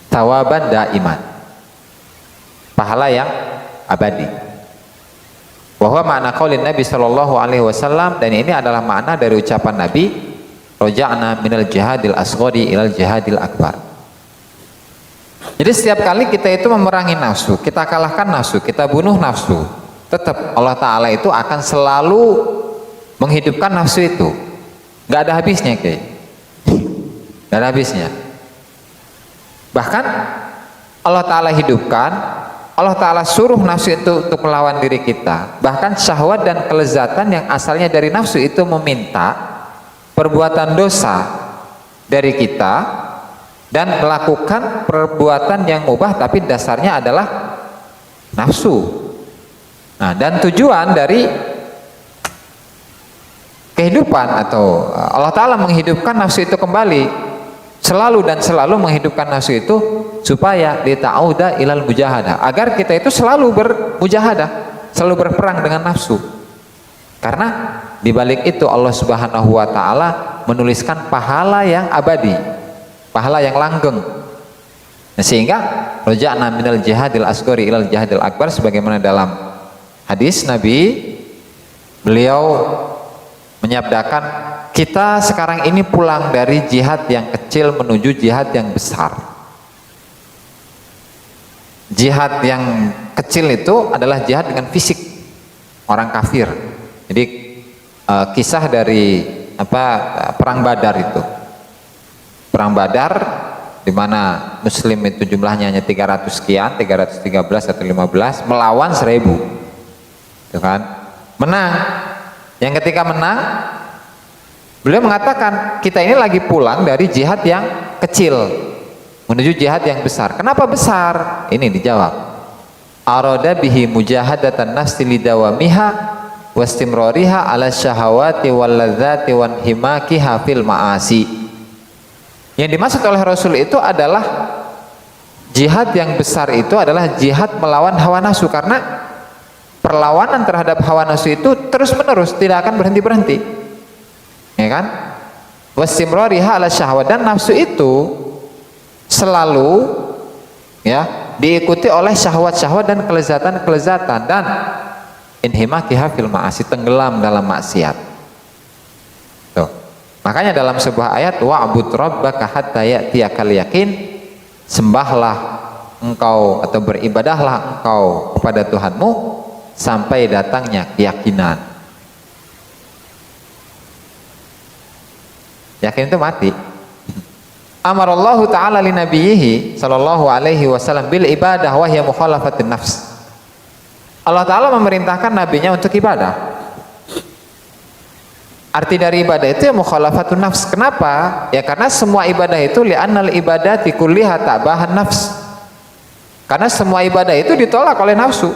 thawaban daiman. Pahala yang abadi. Bahwa makna qaulin Nabi sallallahu alaihi wasallam, dan ini adalah makna dari ucapan Nabi, raja'na minal jihadil asghari ilal jihadil akbar. Jadi setiap kali kita itu memerangi nafsu, kita kalahkan nafsu, kita bunuh nafsu, tetap Allah Ta'ala itu akan selalu menghidupkan nafsu itu. Gak ada habisnya, kayak gak ada habisnya. Bahkan Allah Ta'ala hidupkan, Allah Ta'ala suruh nafsu itu untuk melawan diri kita. Bahkan syahwat dan kelezatan yang asalnya dari nafsu itu meminta perbuatan dosa dari kita dan melakukan perbuatan yang mubah, tapi dasarnya adalah nafsu. Nah, dan tujuan dari kehidupan atau Allah Ta'ala menghidupkan nafsu itu kembali, selalu dan selalu menghidupkan nafsu itu supaya lita'auda ilal mujahadah, agar kita itu selalu bermujahadah, selalu berperang dengan nafsu. Karena dibalik itu Allah Subhanahu wa Ta'ala menuliskan pahala yang abadi, pahala yang langgeng. Nah, sehingga raja'na minal jihadil asghari ilal jihadil akbar, sebagaimana dalam hadis Nabi, beliau menyabdakan, kita sekarang ini pulang dari jihad yang kecil menuju jihad yang besar. Jihad yang kecil itu adalah jihad dengan fisik orang kafir. Jadi kisah dari perang Badar itu. Perang Badar di mana muslim itu jumlahnya hanya 300 sekian, 313 atau 15 melawan 1000. Itu kan? Menang. Yang ketika menang, beliau mengatakan, kita ini lagi pulang dari jihad yang kecil menuju jihad yang besar. Kenapa besar? Ini dijawab, arada bihi mujahadatan nafsi lidawamiha wastimrariha ala syahawati wal ladzati wan himakiha fil ma'asi. Yang dimaksud oleh Rasul itu adalah jihad yang besar, itu adalah jihad melawan hawa nafsu, karena perlawanan terhadap hawa nafsu itu terus menerus, tidak akan berhenti-berhenti, ya kan? Wastimrariha ala syahwat, dan nafsu itu selalu ya diikuti oleh syahwat-syahwat dan kelezatan-kelezatan, dan inhimakiha fil ma'asi, tenggelam dalam maksiat. Tuh. Makanya dalam sebuah ayat, wa'bud rabbaka hatta ya'tiyakal yakin, sembahlah engkau atau beribadahlah engkau kepada Tuhanmu sampai datangnya keyakinan. Yakin itu mati. Amarallahu ta'ala li nabiyhi sallallahu alaihi wasallam bil ibadah wa hiya mukhalafatun nafs. Allah Ta'ala memerintahkan nabinya untuk ibadah. Arti dari ibadah itu ya mukhalafatun nafs. Kenapa? Ya karena semua ibadah itu li'annal ibadati kulliha ta'bahan nafs. Karena semua ibadah itu ditolak oleh nafsu.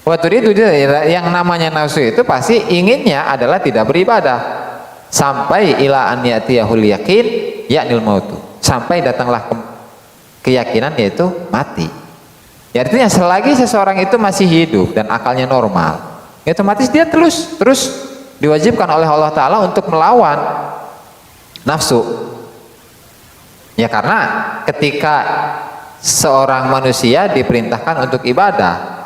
Waktu itu yang namanya nafsu itu pasti inginnya adalah tidak beribadah sampai ila an ya'tiyahul yakin ya'nil mautu, sampai datanglah keyakinan, yaitu mati. Ya, artinya selagi seseorang itu masih hidup dan akalnya normal, ya otomatis dia terus diwajibkan oleh Allah Ta'ala untuk melawan nafsu. Ya karena ketika seorang manusia diperintahkan untuk ibadah,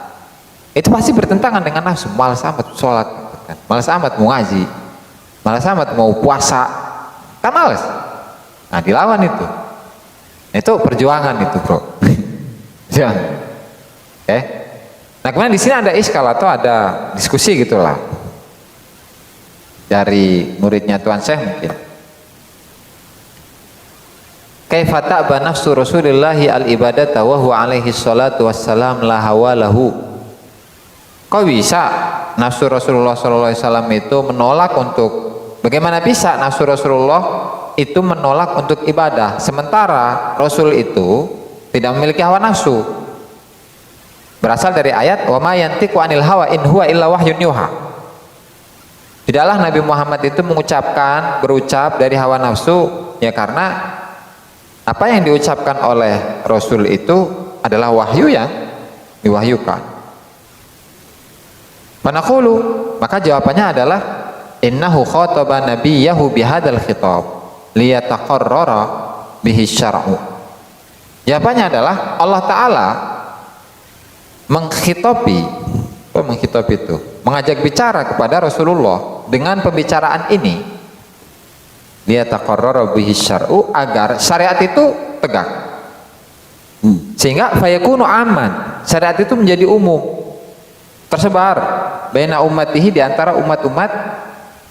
itu pasti bertentangan dengan nafsu. Malas amat sholat, malas amat mau ngaji, malas amat mau puasa, kan malas. Nah, dilawan itu. Itu perjuangan itu, bro. Jangan. Oke. Nah, kemudian di sini ada iskal atau ada diskusi gitulah dari muridnya Tuan Syekh mungkin. Kaifa ta'ba nafsu Rasulillahi al-ibadata wa huwa alaihi salatu wassalam la hawalahu. Kok bisa nafsu Rasulullah SAW itu menolak untuk, bagaimana bisa nafsu Rasulullah itu menolak untuk ibadah, sementara Rasul itu tidak memiliki hawa nafsu? Berasal dari ayat wa ma yantiqu anil hawa in huwa illa wahyun yuha. Tidaklah Nabi Muhammad itu berucap dari hawa nafsu, ya karena apa yang diucapkan oleh Rasul itu adalah wahyu yang diwahyukan. Manaqulu, maka jawabannya adalah innahu khataba nabiyahu bihadzal khitab liyataqarrara bihi syar'u. Jawabannya adalah Allah Ta'ala mengkhitob itu, mengajak bicara kepada Rasulullah dengan pembicaraan ini, liyataqarrara bihi syar'u, agar syariat itu tegak, sehingga fayakunu aman, syariat itu menjadi umum, tersebar baina ummatihi, di antara umat-umat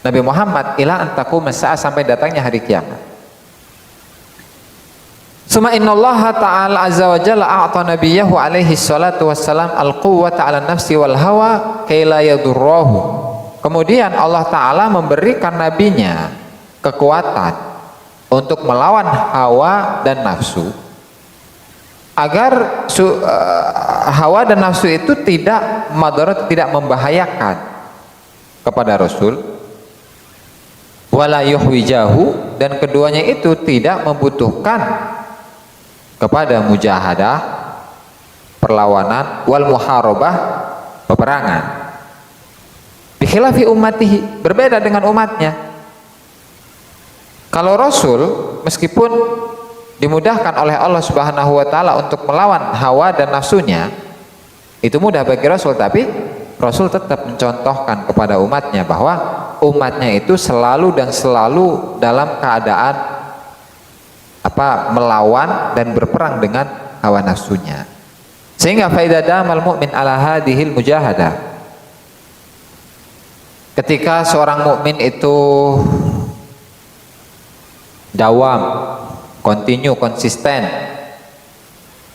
Nabi Muhammad, ila antaku masa'a, sampai datangnya hari kiamat. Suma innallaha ta'ala azza wa jalla a'ta nabiyahu alaihi salatu wassalam al-quwwata 'ala nafsi wal hawa kay la yadurruhu. Kemudian Allah Ta'ala memberikan nabinya kekuatan untuk melawan hawa dan nafsu, agar hawa dan nafsu itu tidak madarat, tidak membahayakan kepada Rasul, wala yuhwijahu, dan keduanya itu tidak membutuhkan kepada mujahadah, perlawanan, wal muharabah, peperangan. Bikhilafi ummatihi, berbeda dengan umatnya. Kalau Rasul meskipun dimudahkan oleh Allah Subhanahu wa taala untuk melawan hawa dan nafsunya, itu mudah bagi Rasul, tapi Rasul tetap mencontohkan kepada umatnya bahwa umatnya itu selalu dalam keadaan melawan dan berperang dengan hawa nafsunya. Sehingga faida damal mu'min ala hadhil mujahadah, ketika seorang mukmin itu dawam, konsisten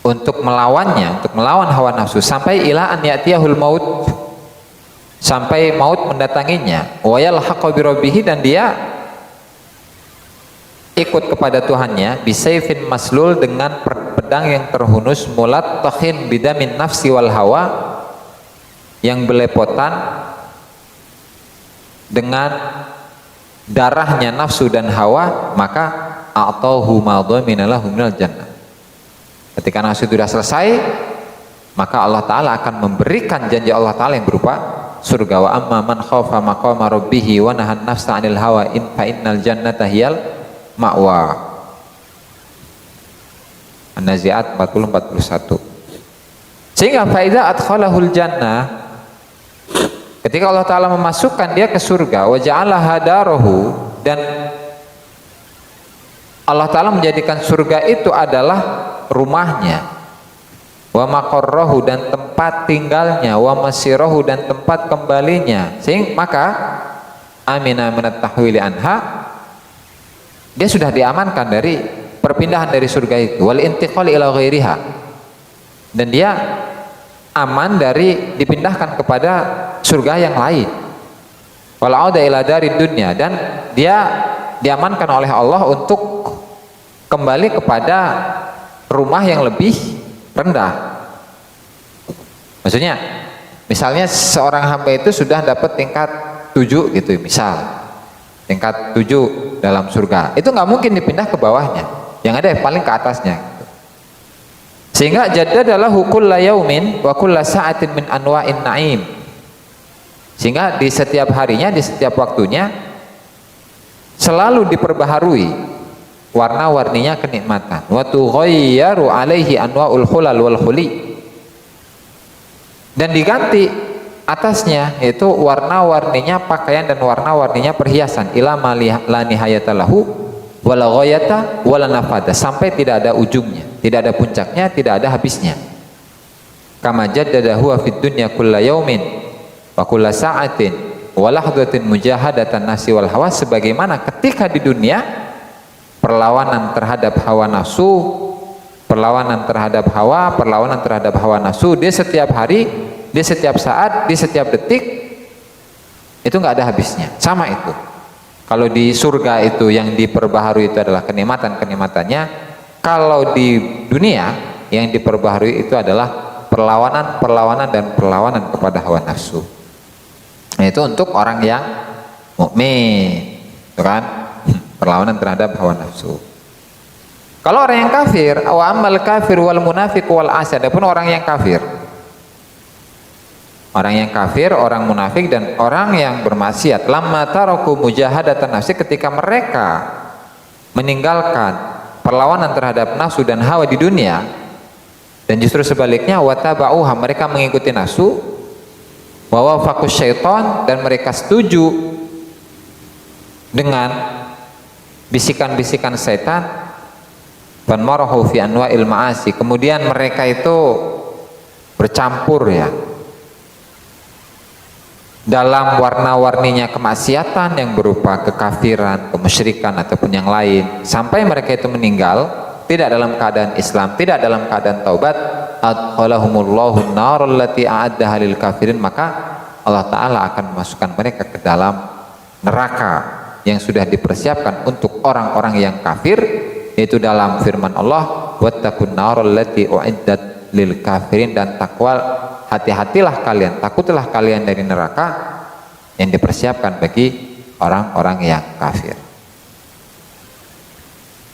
untuk melawannya, untuk melawan hawa nafsu, sampai ila an ya'tiyahul maut, sampai maut mendatanginya, wa yalhaqa bi rabbih, dan dia ikut kepada Tuhannya, bisayfin maslul, dengan pedang yang terhunus, mulat takhin bidamin nafsi wal hawa, yang belepotan dengan darahnya nafsu dan hawa, maka a'tahu ma dhamina lahu minal jannah. Ketika nafsu itu sudah selesai, maka Allah Ta'ala akan memberikan janji Allah Ta'ala yang berupa surga. Wa amma man khafa maqama rabbihi wa nahan nafsa 'anil hawa fa innal jannata hiyal ma'wa. An-Nazi'at 40-41. Sehingga faida adkhalahul jannah, ketika Allah Ta'ala memasukkan dia ke surga, wa ja'ala hadarahu, dan Allah Ta'ala menjadikan surga itu adalah rumahnya, wa maqarrahu, dan tempat tinggalnya, wa masirahu, dan tempat kembalinya. Sehingga maka amina minat tahwili anha, dia sudah diamankan dari perpindahan dari surga itu, wal intiqal ila ghairiha, dan dia aman dari dipindahkan kepada surga yang lain, wal auda ila darid dunya, dan dia diamankan oleh Allah untuk kembali kepada rumah yang lebih rendah. Maksudnya, misalnya seorang hamba itu sudah dapat tingkat 7 gitu, misal tingkat 7 dalam surga, itu nggak mungkin dipindah ke bawahnya, yang ada paling ke atasnya. Sehingga jaddadalahu kulla yaumin wa kulla sa'atin min anwa'in na'im, sehingga di setiap harinya, di setiap waktunya selalu diperbaharui warna-warninya kenikmatan. Wa tughayyaru alaihi anwa'ul khulal wal khuli, dan diganti atasnya itu warna-warninya pakaian dan warna-warninya perhiasan, ila la nihayata lahu wala ghayata wala nafada, sampai tidak ada ujungnya, tidak ada puncaknya, tidak ada habisnya. Kama jaddadahu fid dunya kulla yaumin wa kulla sa'atin wa lahdatin mujahadatan nasi wal hawa, sebagaimana ketika di dunia perlawanan terhadap hawa nafsu, perlawanan terhadap hawa nafsu, dia setiap hari, di setiap saat, di setiap detik, itu nggak ada habisnya. Sama itu. Kalau di surga itu yang diperbaharui itu adalah kenikmatan-kenikmatannya, kalau di dunia yang diperbaharui itu adalah perlawanan kepada hawa nafsu. Nah, itu untuk orang yang mukmin, itu kan, perlawanan terhadap hawa nafsu. Kalau orang yang kafir, wa ammal kafir wal munafiq wal asad, adapun orang yang kafir, orang yang kafir, orang munafik, dan orang yang bermaksiat. Lamma taraku mujahadatan nafsi, ketika mereka meninggalkan perlawanan terhadap nafsu dan hawa di dunia, dan justru sebaliknya wataba'uha, mereka mengikuti nafsu, wa wafaqus syaitan, dan mereka setuju dengan bisikan-bisikan setan, fanmarahu fi anwa'il ma'asi, kemudian mereka itu bercampur ya dalam warna-warninya kemaksiatan yang berupa kekafiran, kemusyrikan ataupun yang lain, sampai mereka itu meninggal tidak dalam keadaan Islam, tidak dalam keadaan taubat, adkhalahumullahu an-nar allati a'addaha lil kafirin, maka Allah taala akan memasukkan mereka ke dalam neraka yang sudah dipersiapkan untuk orang-orang yang kafir, yaitu dalam firman Allah, wattaqun nar allati u'iddat lil kafirin, dan takwa, hati-hatilah kalian, takutlah kalian dari neraka yang dipersiapkan bagi orang-orang yang kafir.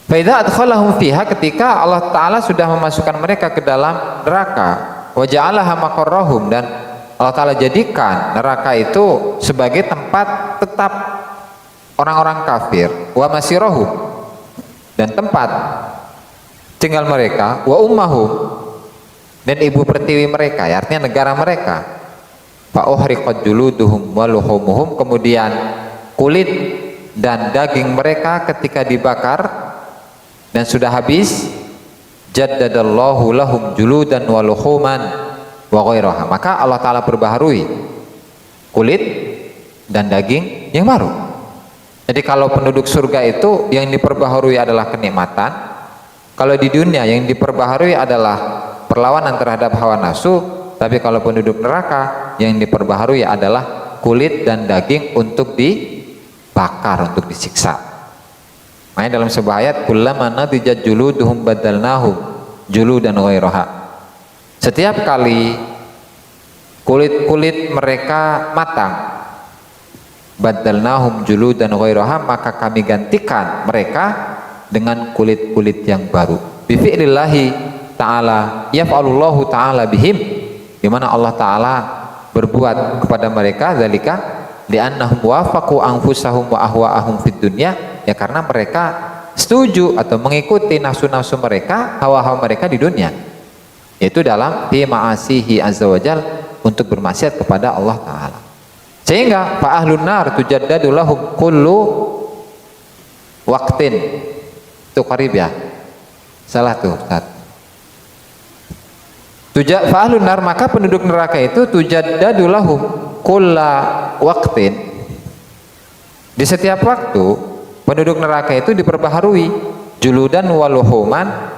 Fa idza adkhalahum fiha, ketika Allah taala sudah memasukkan mereka ke dalam neraka, wa ja'alaha maqarrahum, dan Allah taala jadikan neraka itu sebagai tempat tetap orang-orang kafir, wa masirahum, dan tempat tinggal mereka, wa ummahum, dan ibu pertiwi mereka, ya, artinya negara mereka. Fa uhriqat juluduhum wa luhumuhum, kemudian kulit dan daging mereka ketika dibakar dan sudah habis, jaddadallahu lahum juludan wa luhuman wa ghairaha, maka Allah taala perbaharui kulit dan daging yang baru. Jadi kalau penduduk surga itu yang diperbaharui adalah kenikmatan, kalau di dunia yang diperbaharui adalah perlawanan terhadap hawa nafsu, tapi kalau penduduk neraka yang diperbaharui adalah kulit dan daging untuk dibakar, untuk disiksa. Makanya dalam sebuah ayat, kullama nadijat juluduhum badalnahum juludan ghairaha, setiap kali kulit-kulit mereka matang, badalnahum juludan ghairaha, maka kami gantikan mereka dengan kulit-kulit yang baru. Bi fi'lillahi ta'ala yaf'alullahu ta'ala bihim, di mana Allah taala berbuat kepada mereka, zalika li'annahum wafaqu anfusahum wa ahwa'ahum fid dunya, ya karena mereka setuju atau mengikuti nafsu-nafsu mereka, hawa-hawa mereka di dunia, yaitu dalam fi ma'asihi azza wajal, untuk bermaksiat kepada Allah taala. Sehingga fa ahlun nar tujaddadu lahum kullu waqtin, itu qarib ya, salah tuh Ustaz. Fa'ahlun nar, maka penduduk neraka itu tujaddadu lahum kulla waqtin, di setiap waktu penduduk neraka itu diperbaharui juludan waluhuman,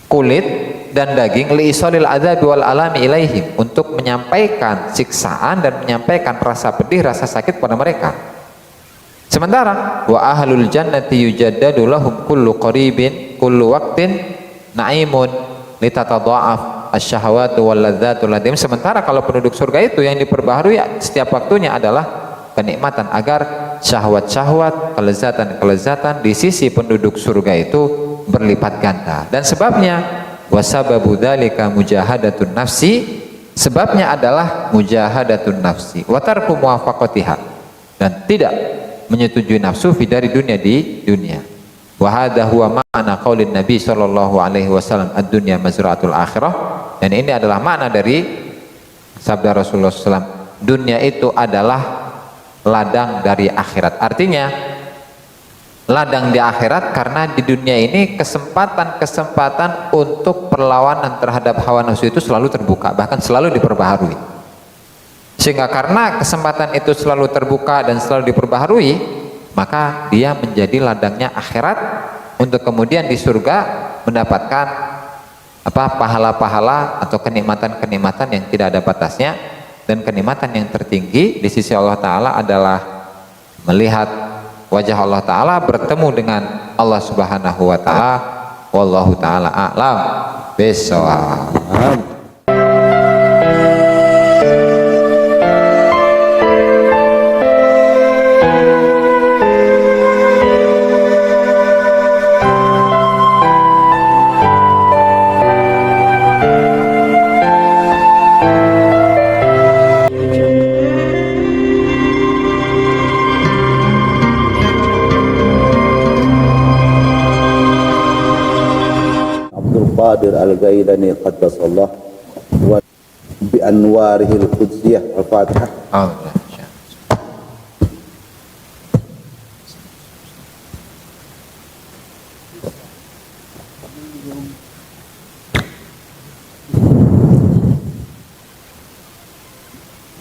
kulit dan daging, liisolil adzabi wal alami ilaihim, untuk menyampaikan siksaan dan menyampaikan rasa pedih, rasa sakit pada mereka. Sementara wa ahlul jannati yujaddadu lahum kullu qaribin kullu waqtin na'imun litatadha'af asyahawatu wal ladzatu ladim, sementara kalau penduduk surga itu yang diperbaharui setiap waktunya adalah kenikmatan, agar syahwat-syahwat, kelezatan-kelezatan di sisi penduduk surga itu berlipat ganda. Dan sebabnya wasababu dzalika mujahadatun nafsi, sebabnya adalah mujahadatun nafsi wa tarku muwafaqatiha, dan tidak menyetujui nafsu fi dari dunia, di dunia. Wa hadza huwa ma'na qaulin Nabi sallallahu alaihi wasallam, ad-dunya mazra'atul akhirah, dan ini adalah makna dari sabda Rasulullah SAW, dunia itu adalah ladang dari akhirat. Artinya ladang di akhirat karena di dunia ini kesempatan-kesempatan untuk perlawanan terhadap hawa nafsu itu selalu terbuka, bahkan selalu diperbaharui. Sehingga karena kesempatan itu selalu terbuka dan selalu diperbaharui, maka dia menjadi ladangnya akhirat, untuk kemudian di surga mendapatkan pahala-pahala atau kenikmatan-kenikmatan yang tidak ada batasnya. Dan kenikmatan yang tertinggi di sisi Allah Ta'ala adalah melihat wajah Allah Ta'ala, bertemu dengan Allah Subhanahu Wa Ta'ala. Wallahu Ta'ala a'lam bishawab. Qadir Al-Ghailani qaddasallah wa bi anwarihil qudsiyah. Al-Fatihah. Allah.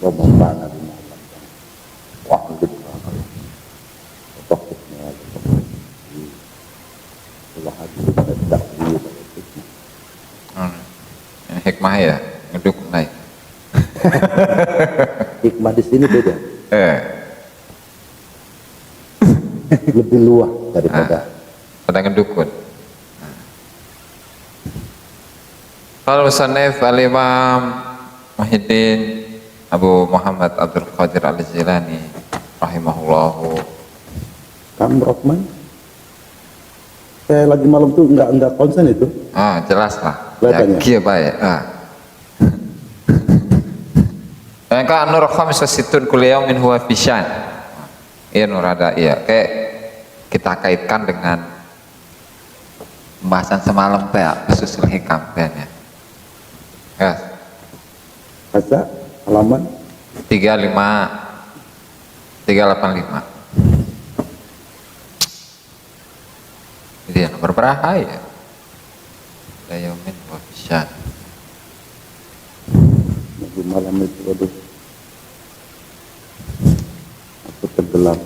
Allahumma ba'na bi Muhammad wa alid Ini hikmah ya, ngeduk naik. hikmah di sini beda, lebih luas daripada pada ngedukun. Kalau Musannif Al-Imam Muhyiddin Abu Muhammad Abdul Qadir Al-Jilani rahimahullahu. Kang Rohman. Saya lagi malam tuh nggak konsen itu. Jelas lah. Kelihatannya. Ya, baik. Maka nur khamis wasitun kulli yaumin huwa fi syan. Iya nurada, iya. Kayak kita kaitkan dengan pembahasan semalam teh, usul hikam tehnya. Ya. Baca halaman 385. Jadi yang berbahaya. Yaumin wa fi syan. di malam itu. Aduh, aku tenggelam.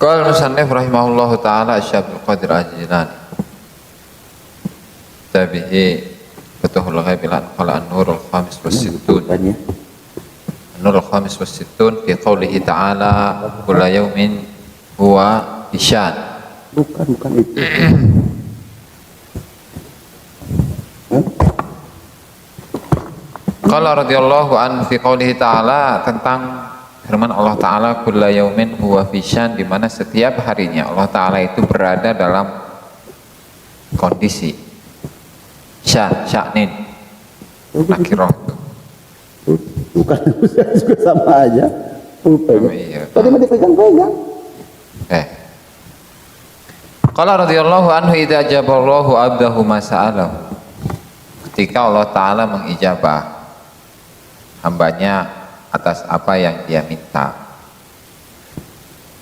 Qala musannif rahimahullahu taala Syabul Qadir Al-Jilani tabihi Futuhul Ghaib lan qala an-nurul khamis was-sittun an-nurul khamis was-sittun fi qoulihi ta'ala kullu yaumin huwa isyan. Bukan itu. Qala radhiyallahu an fi qoulihi ta'ala tentang firman Allah Ta'ala kullu yaumin huwa fi syan, di mana setiap harinya Allah Ta'ala itu berada dalam kondisi sya'nin nakirah. Bukan, juga sama aja. Iya. Tadi mau dipegang-pegang. Qala radhiyallahu anhu idza jaballahu abdahu masa'alahu, ketika Allah Ta'ala mengijabah hambanya atas apa yang dia minta,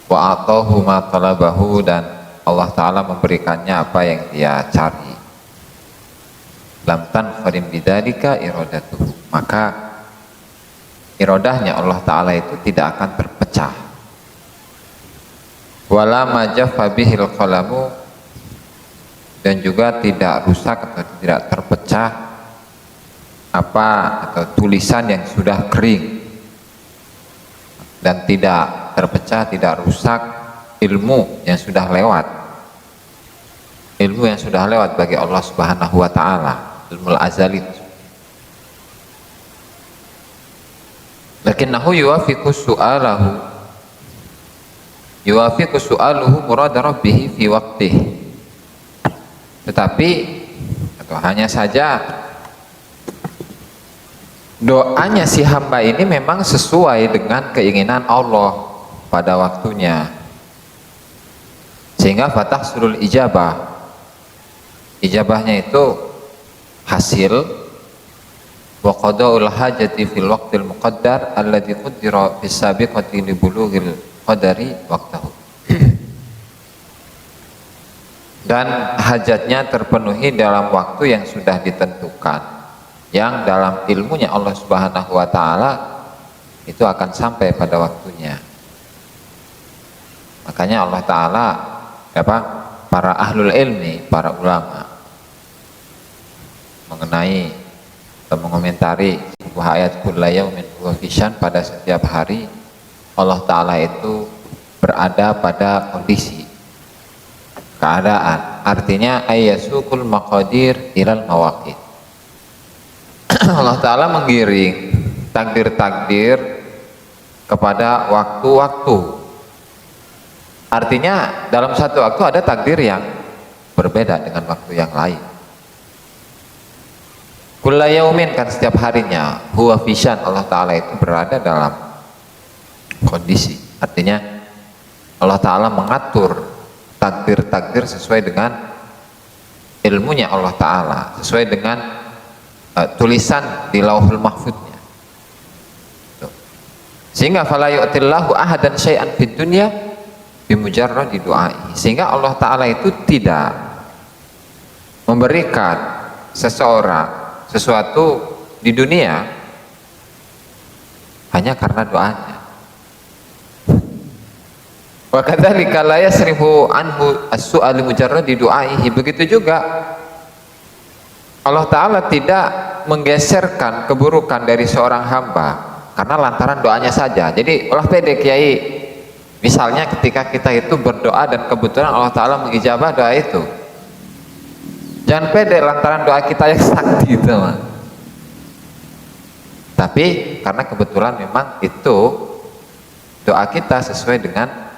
wa atahu ma talabahu, dan Allah Ta'ala memberikannya apa yang dia cari, lam tanfarim bidzalika iradatuhu, maka iradahnya Allah Ta'ala itu tidak akan terpecah. Wala majaffa bihil qalamu, dan juga tidak rusak atau tidak terpecah apa atau tulisan yang sudah kering, dan tidak terpecah, tidak rusak ilmu yang sudah lewat, ilmu yang sudah lewat bagi Allah Subhanahu wa Ta'ala, ilmu azali. Lakinnahu yuwafiqu su'aluhu murad rabbih fi waqtih, tetapi atau hanya saja doanya si hamba ini memang sesuai dengan keinginan Allah pada waktunya, sehingga fatah surul ijabahnya itu hasil wa qada'ul hajati fil waqtil muqaddar alladhi qaddara bis sabiqati li bulughil qadari waqtahu, dan hajatnya terpenuhi dalam waktu yang sudah ditentukan, yang dalam ilmunya Allah Subhanahu wa Ta'ala itu akan sampai pada waktunya. Makanya Allah Ta'ala para ahlul ilmi, para ulama mengenai atau mengomentari sebuah ayat kullu yaumin huwa fi syan, pada setiap hari Allah Ta'ala itu berada pada kondisi keadaan, artinya ayyasukul maqadir ilal mawaqit. Allah Ta'ala menggiring takdir-takdir kepada waktu-waktu, artinya dalam satu waktu ada takdir yang berbeda dengan waktu yang lain. Kullu yaumin kan setiap harinya, huwa fi syan, Allah Ta'ala itu berada dalam kondisi, artinya Allah Ta'ala mengatur takdir-takdir sesuai dengan ilmunya Allah Ta'ala, sesuai dengan tulisan di lauhul mahfudnya. Tuh. Sehingga fala yu'tillahu ahadan syai'an fid dunya bimujarradi du'ai. Sehingga Allah Ta'ala itu tidak memberikan seseorang sesuatu di dunia hanya karena doanya. Wa kadzalika la yasrifu anhu as-su'al mujarradi du'aihi. Begitu juga Allah Ta'ala tidak menggeserkan keburukan dari seorang hamba karena lantaran doanya saja. Jadi ulah pede kiai, misalnya ketika kita itu berdoa dan kebetulan Allah Ta'ala mengijabah doa itu, jangan pede lantaran doa kita yang sakti itu mah. Tapi karena kebetulan memang itu doa kita sesuai dengan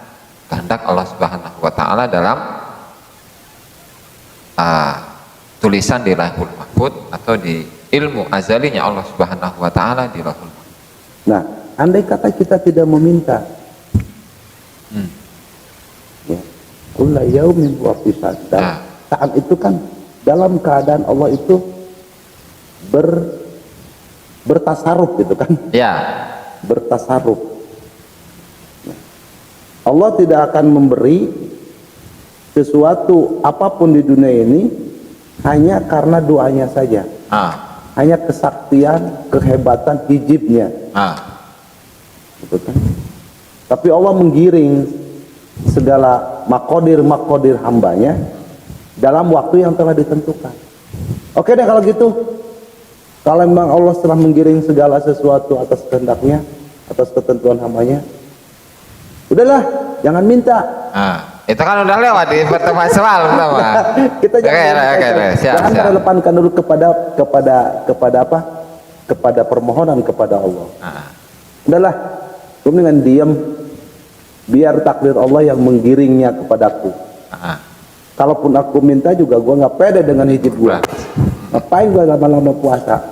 kehendak Allah Subhanahu wa Ta'ala dalam tulisan di Lauhul Mahfuz atau di ilmu azalinya Allah Subhanahu wa Ta'ala di Lauhul Mahfuz. Nah, andai kata kita tidak meminta, ya, kulla yaumin huwa fi sya'an. Saat itu kan dalam keadaan Allah itu bertasarruf gitu kan? Ya. Bertasarruf. Allah tidak akan memberi sesuatu apapun di dunia ini hanya karena doanya saja. Hanya kesaktian, kehebatan hijibnya. Gitu kan? Tapi Allah menggiring segala makodir hambanya dalam waktu yang telah ditentukan. Oke deh kalau gitu. Kalau memang Allah telah menggiring segala sesuatu atas kehendaknya, atas ketentuan hambanya, udahlah, jangan minta. Itu kan udah lewat di pertemuan semalam sama. Kita jangan relevankan dulu kepada apa? Kepada permohonan kepada Allah. Udahlah, gue dengan diam, biar takdir Allah yang menggiringnya kepadaku. Kalaupun aku minta juga gue nggak pede dengan hijab gue. Ngapain gue lama-lama puasa?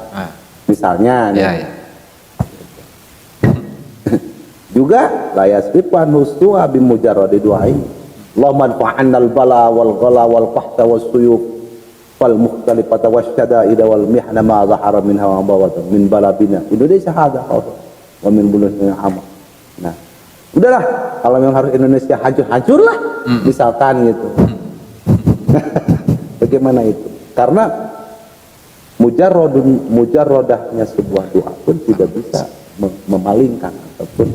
Misalnya, juga layas ipan hustua bimujarradi du'ai. Allah manfa'annal bala wal ghala wal fahta was suyuf wal mukhtalifata wasyada'ida wal mihna ma zahara minha wa bawata min balabina Indonesia hadha wa min bulusnya amal. Nah, udahlah, kalau memang harus Indonesia hancur lah, misalkan gitu. Bagaimana itu? Karena mujarrodahnya sebuah doa pun tidak bisa memalingkan ataupun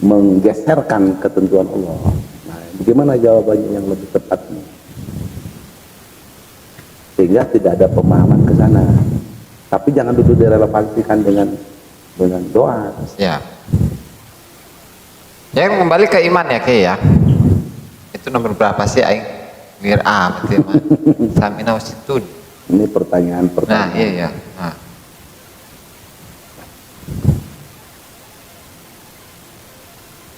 menggeserkan ketentuan Allah. Nah, bagaimana jawabannya yang lebih tepatnya? Sehingga tidak ada pemahaman ke sana. Tapi jangan dulu direlevansikan dengan doa. Ya. Ya, kembali ke iman ya, Ki ya. Itu nomor berapa sih aing? Wir'a berarti mah. Samina wasitun. Ini pertanyaan. Nah, iya. Nah.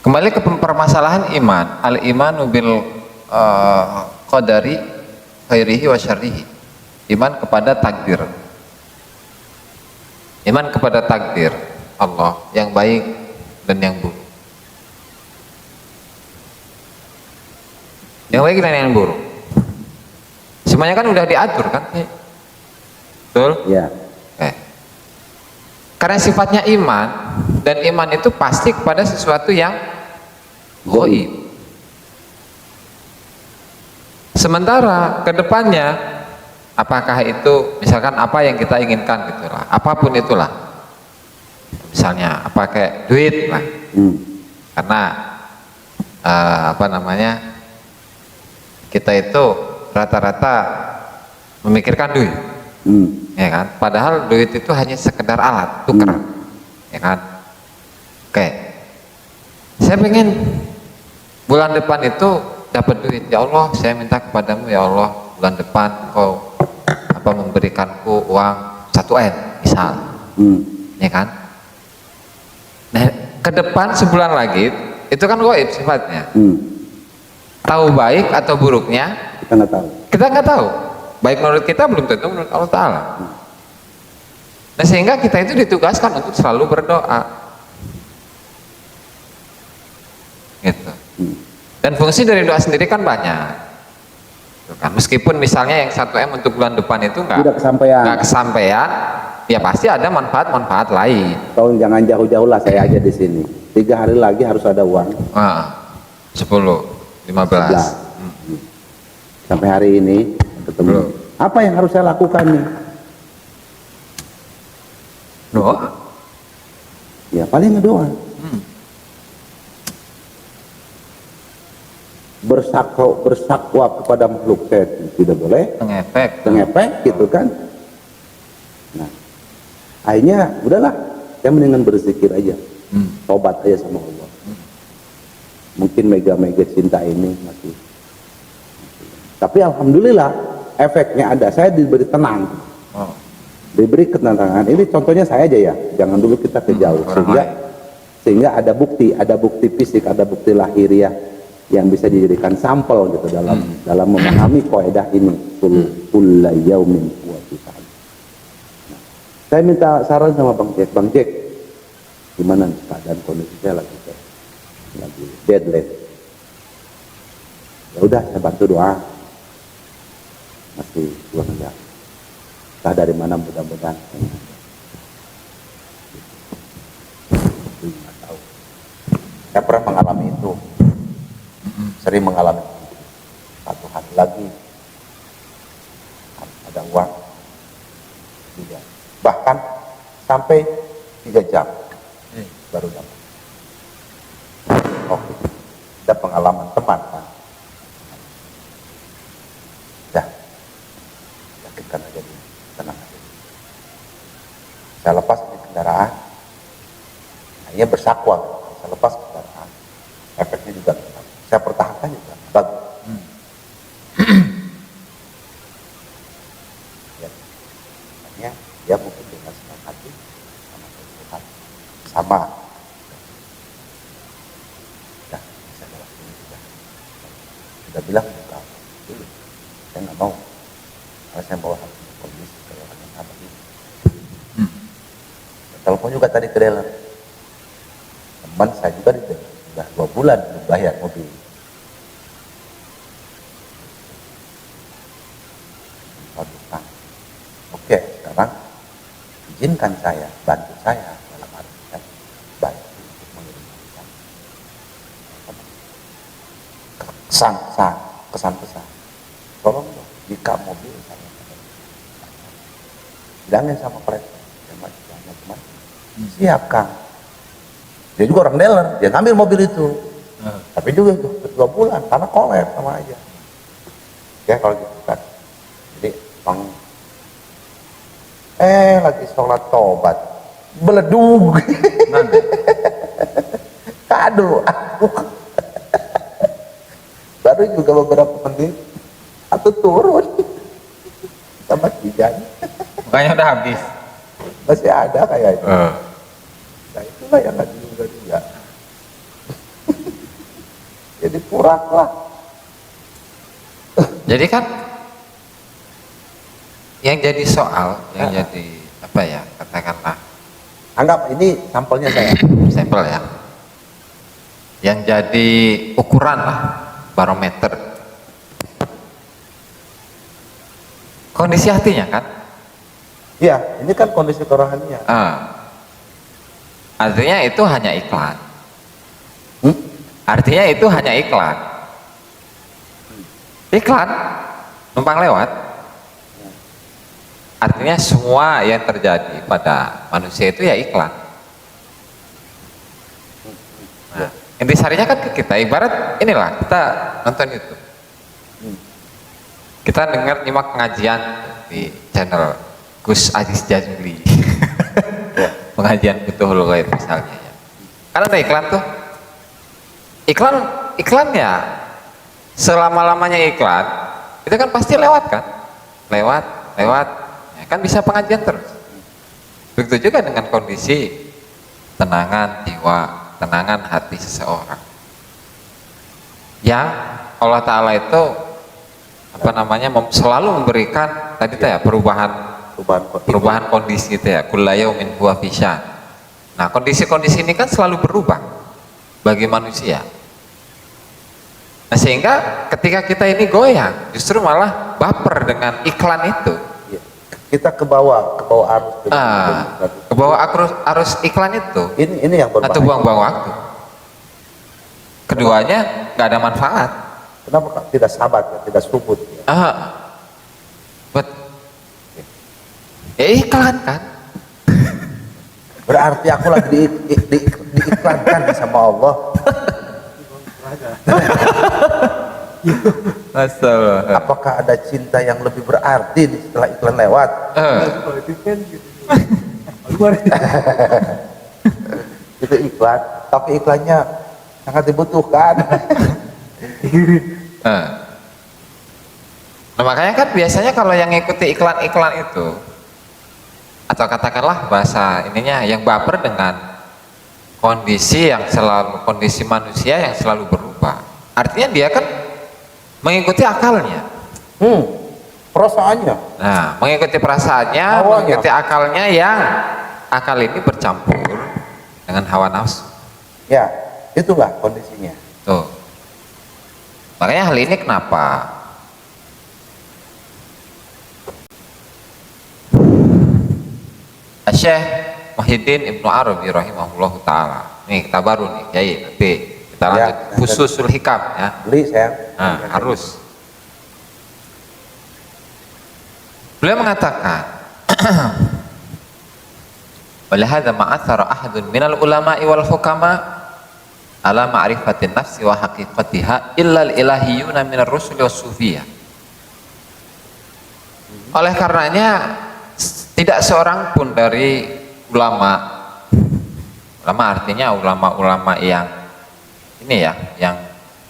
Kembali ke permasalahan iman, al-imanu bil qadari khairihi wa syarrihi. Iman kepada takdir. Iman kepada takdir Allah yang baik dan yang buruk. Yang baik dan yang buruk. Semuanya kan udah diatur kan? Betul? Ya. Karena sifatnya iman, dan iman itu pasti kepada sesuatu yang gaib. Sementara kedepannya, apakah itu misalkan apa yang kita inginkan gitulah, apapun itulah, misalnya apa kayak duit lah, karena apa namanya, kita itu rata-rata memikirkan duit, ya kan? Padahal duit itu hanya sekedar alat tukar, ya kan? Oke, saya pengen bulan depan itu dapat duit, ya Allah, saya minta kepadamu ya Allah, bulan depan kau apa memberikanku uang 1 M misal, ya kan? Nah, ke depan sebulan lagi itu kan gaib sifatnya. Tahu baik atau buruknya kita nggak tahu. Baik menurut kita belum tentu menurut Allah Ta'ala. Nah, sehingga kita itu ditugaskan untuk selalu berdoa gitu. Dan Dan fungsi dari doa sendiri kan banyak. Tuh kan, meskipun misalnya yang 1M untuk bulan depan itu Tidak kesampaian. ya pasti ada manfaat-manfaat lain. Tolong jangan jauh-jauh lah, saya aja di sini. 3 hari lagi harus ada uang. 10, 15. Sampai hari ini ketemu. Apa yang harus saya lakukan nih? Doa. Ya paling doa. Bersakwa kepada makhluk saya tidak boleh. Ngefek gitu kan. Nah, akhirnya udahlah, saya mendingan berzikir aja, tobat aja sama Allah. Mungkin mega cinta ini masih. Tapi alhamdulillah efeknya ada, saya diberi tenang, diberi ketenangan. Ini contohnya saya aja ya, jangan dulu kita ke jauh, sehingga ada bukti fisik, ada bukti lahiriah yang bisa dijadikan sampel gitu dalam memahami kaidah ini. Kullu yaumin huwa fi sha'an. Saya minta saran sama Bang Jack, gimana keadaan kondisi saya lagi deadline. Ya udah, saya bantu doa, masih kurang ya. Entah dari mana, mudah-mudahan. Saya pernah mengalami itu, sering mengalami. Satu hari lagi ada uang, bahkan sampai 3 jam baru dapat. Oke, ada pengalaman teman kan. Dah, yakinkan aja dulu, tenang aja. Saya lepas di kendaraan, hanya bersakwa. Saya lepas kendaraan, efeknya juga tetap. Saya pertahankan juga bagus. Ya, hanya dia mungkin dengan senang hati sama Tuhan sama. Dah, saya lewat ini sudah bilang buka dulu. Saya nggak mau, karena saya bawa hati kondisi kayak orang yang apa ini. Telepon juga tadi ke dealer. Teman saya juga di dealer, sudah 2 bulan belum bayar mobil. Oke, sekarang izinkan saya, bantu saya dalam artian bantu untuk mengirimkan kesan-kesan. Tolong dong, jika mobil saya bilangin sama mereka, teman-teman, siap Kang. Dia juga orang dealer, dia ngambil mobil itu. Tapi juga itu 2 bulan karena kolek sama aja. Ya kalau gitu kan. Jadi Bang, lagi sholat tobat beledug. Kado aku. Baru juga beberapa menit atau turun sama Kijan. Bukannya udah habis? Masih ada kayaknya. Nah itulah yang nggak juga. Jadi kurang lah. Jadi kan yang jadi soal, yang jadi apa ya, katakanlah, anggap ini sampelnya saya. sampel ya, yang jadi ukuran lah, barometer kondisi hatinya kan. Iya, ini kan kondisi kerohanian. Artinya itu hanya iklan. Artinya itu hanya iklan. Iklan numpang lewat. Artinya semua yang terjadi pada manusia itu ya iklan. Nah, intisarinya kan ke kita, ibarat inilah kita nonton YouTube, kita dengar nyimak pengajian di channel Gus Aziz Jazuli, pengajian Futuhul Ghaib misalnya ya. Kan ada iklan tuh, iklannya selama-lamanya iklan itu kan pasti lewat kan, lewat ya, kan bisa pengajian terus. Begitu juga dengan kondisi tenangan jiwa, tenangan hati seseorang yang Allah Ta'ala itu apa namanya selalu memberikan tadi ya perubahan kondisi itu ya, kullu yaumin huwa fi sya'an. Nah kondisi-kondisi ini kan selalu berubah bagi manusia. Nah, sehingga ketika kita ini goyang, justru malah baper dengan iklan itu. Ya. Kita ke bawah arus. Ke bawah arus iklan itu. Ini yang berbahaya. Atau buang-buang waktu. Keduanya nggak ada manfaat. Kenapa Kak? Tidak sabar, ya? Tidak subut. Ya? Ya iklan kan. Berarti aku lagi diiklankan sama Allah. Apakah ada cinta yang lebih berarti setelah iklan lewat? Itu iklan, tapi iklannya sangat dibutuhkan. Nah, makanya kan biasanya kalau yang ngikuti iklan-iklan itu, atau katakanlah bahasa ininya yang baper dengan kondisi manusia yang selalu berubah. Artinya dia kan mengikuti akalnya. Perasaannya. Nah, mengikuti perasaannya, mengikuti akalnya yang akal ini bercampur dengan hawa nafsu. Ya, itulah kondisinya. Tuh. Makanya hal ini kenapa? Syekh Muhyiddin Ibnu Arabi rahimahullah ta'ala. Nih kita baru nih, Kiai, nanti kita lanjut Fususul Hikam ya. Beli saya. Nah, harus. Beliau mengatakan, "Walihadza ma'athara ahadun minal ulama'i wal hukama ala ma'rifatin nafsi wa haqiqatiha illa al-ilahiyuna minar rusuli was sufiyah." Oleh karenanya tidak seorang pun dari ulama artinya ulama-ulama yang ini ya, yang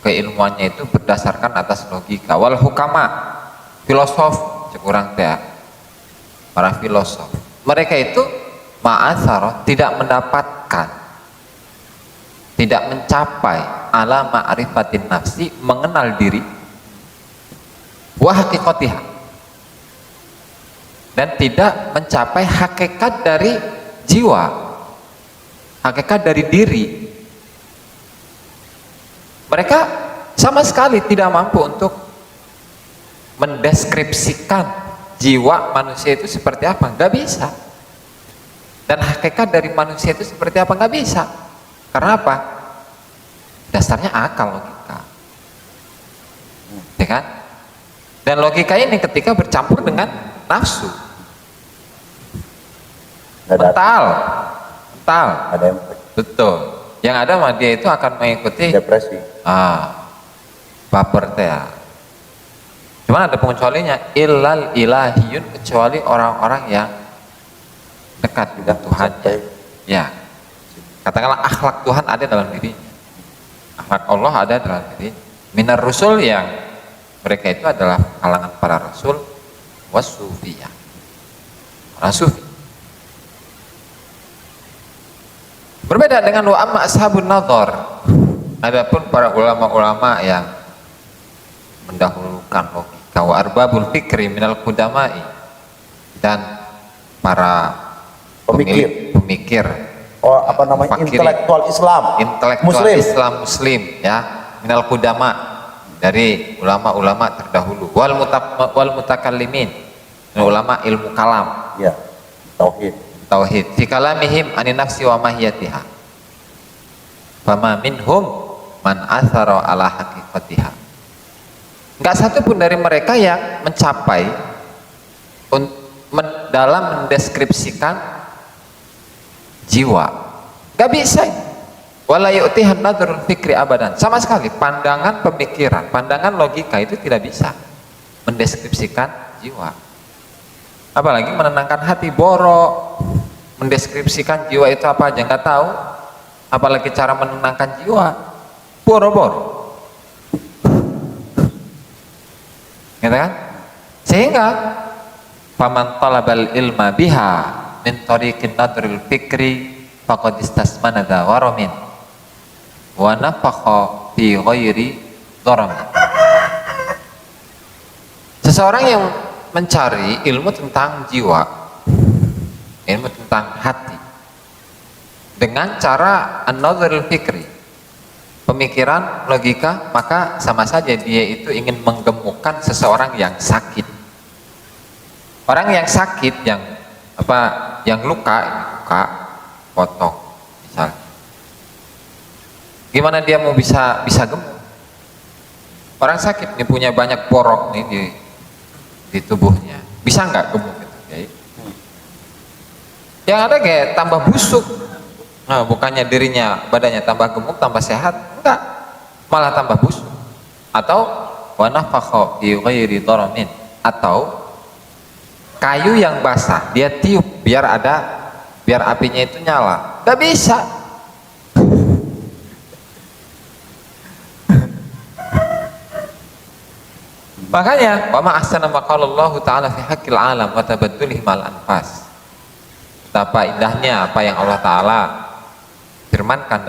keilmuannya itu berdasarkan atas logika, wal hukama, filosof, kurang teh, para filosof, mereka itu ma'athara tidak mendapatkan, tidak mencapai ala ma'rifatin nafsi, mengenal diri, wa haqiqatiha, dan tidak mencapai hakikat dari jiwa, hakikat dari diri. Mereka sama sekali tidak mampu untuk mendeskripsikan jiwa manusia itu seperti apa, nggak bisa. Dan hakikat dari manusia itu seperti apa, nggak bisa. Karena apa? Dasarnya akal, logika, ya kan? Dan logika ini ketika bercampur dengan nafsu, mental, ada yang betul. Yang ada mah dia itu akan mengikuti depresi. Baper teh. Cuman ada pengecualinya, illal ilahiyun, kecuali orang-orang yang dekat dengan Tuhan. Ya, katakanlah akhlak Tuhan ada dalam dirinya, akhlak Allah ada dalam diri. Minar rusul, yang mereka itu adalah kalangan para rasul, wasufiyah, orang sufi. Berbeda dengan wa amma ashabun nadhar. Adapun para ulama-ulama yang mendahulukan logika, wa arbabul fikri minal qudamai, dan para pemikir apa namanya, intelektual Islam, Muslim ya, minal qudama, dari ulama-ulama terdahulu, wal mutakallimin, ulama ilmu kalam ya, tauhid fi kalamihim anin nafsi wa mahiyatiha, fama minhum man athara ala haqiqatiha. Enggak satu pun dari mereka yang mencapai dalam mendeskripsikan jiwa, enggak bisa. Wala yu'tihan nadrul fikri abadan, sama sekali pandangan pemikiran, pandangan logika itu tidak bisa mendeskripsikan jiwa, apalagi menenangkan hati. Boro mendeskripsikan jiwa itu apa aja nggak tahu, apalagi cara menenangkan jiwa, boro-boro, gitu kan? Sehingga faman talabal ilma biha min tariqin nadril fikri faqad istasmana waramin wa nafakha fi ghairi dharam. Seseorang yang mencari ilmu tentang jiwa, ilmu tentang hati, dengan cara an-nadhrul fikri, pemikiran, logika, maka sama saja dia itu ingin menggemukkan seseorang yang sakit. Orang yang sakit, yang luka, potong misalnya. Gimana dia mau bisa gemuk? Orang sakit nih punya banyak porok nih di tubuhnya, bisa nggak gemuk gitu? Yang ada kayak tambah busuk. Nah, bukannya dirinya badannya tambah gemuk, tambah sehat, enggak, malah tambah busuk. Atau wa nafakha fi ghairi daramin, atau kayu yang basah dia tiup biar apinya itu nyala. Enggak bisa. Makanya wa ma ahsana ma qala Allah taala fi haqqil alam wa tabaddulihim al anfas. Betapa indahnya apa yang Allah taala firmankan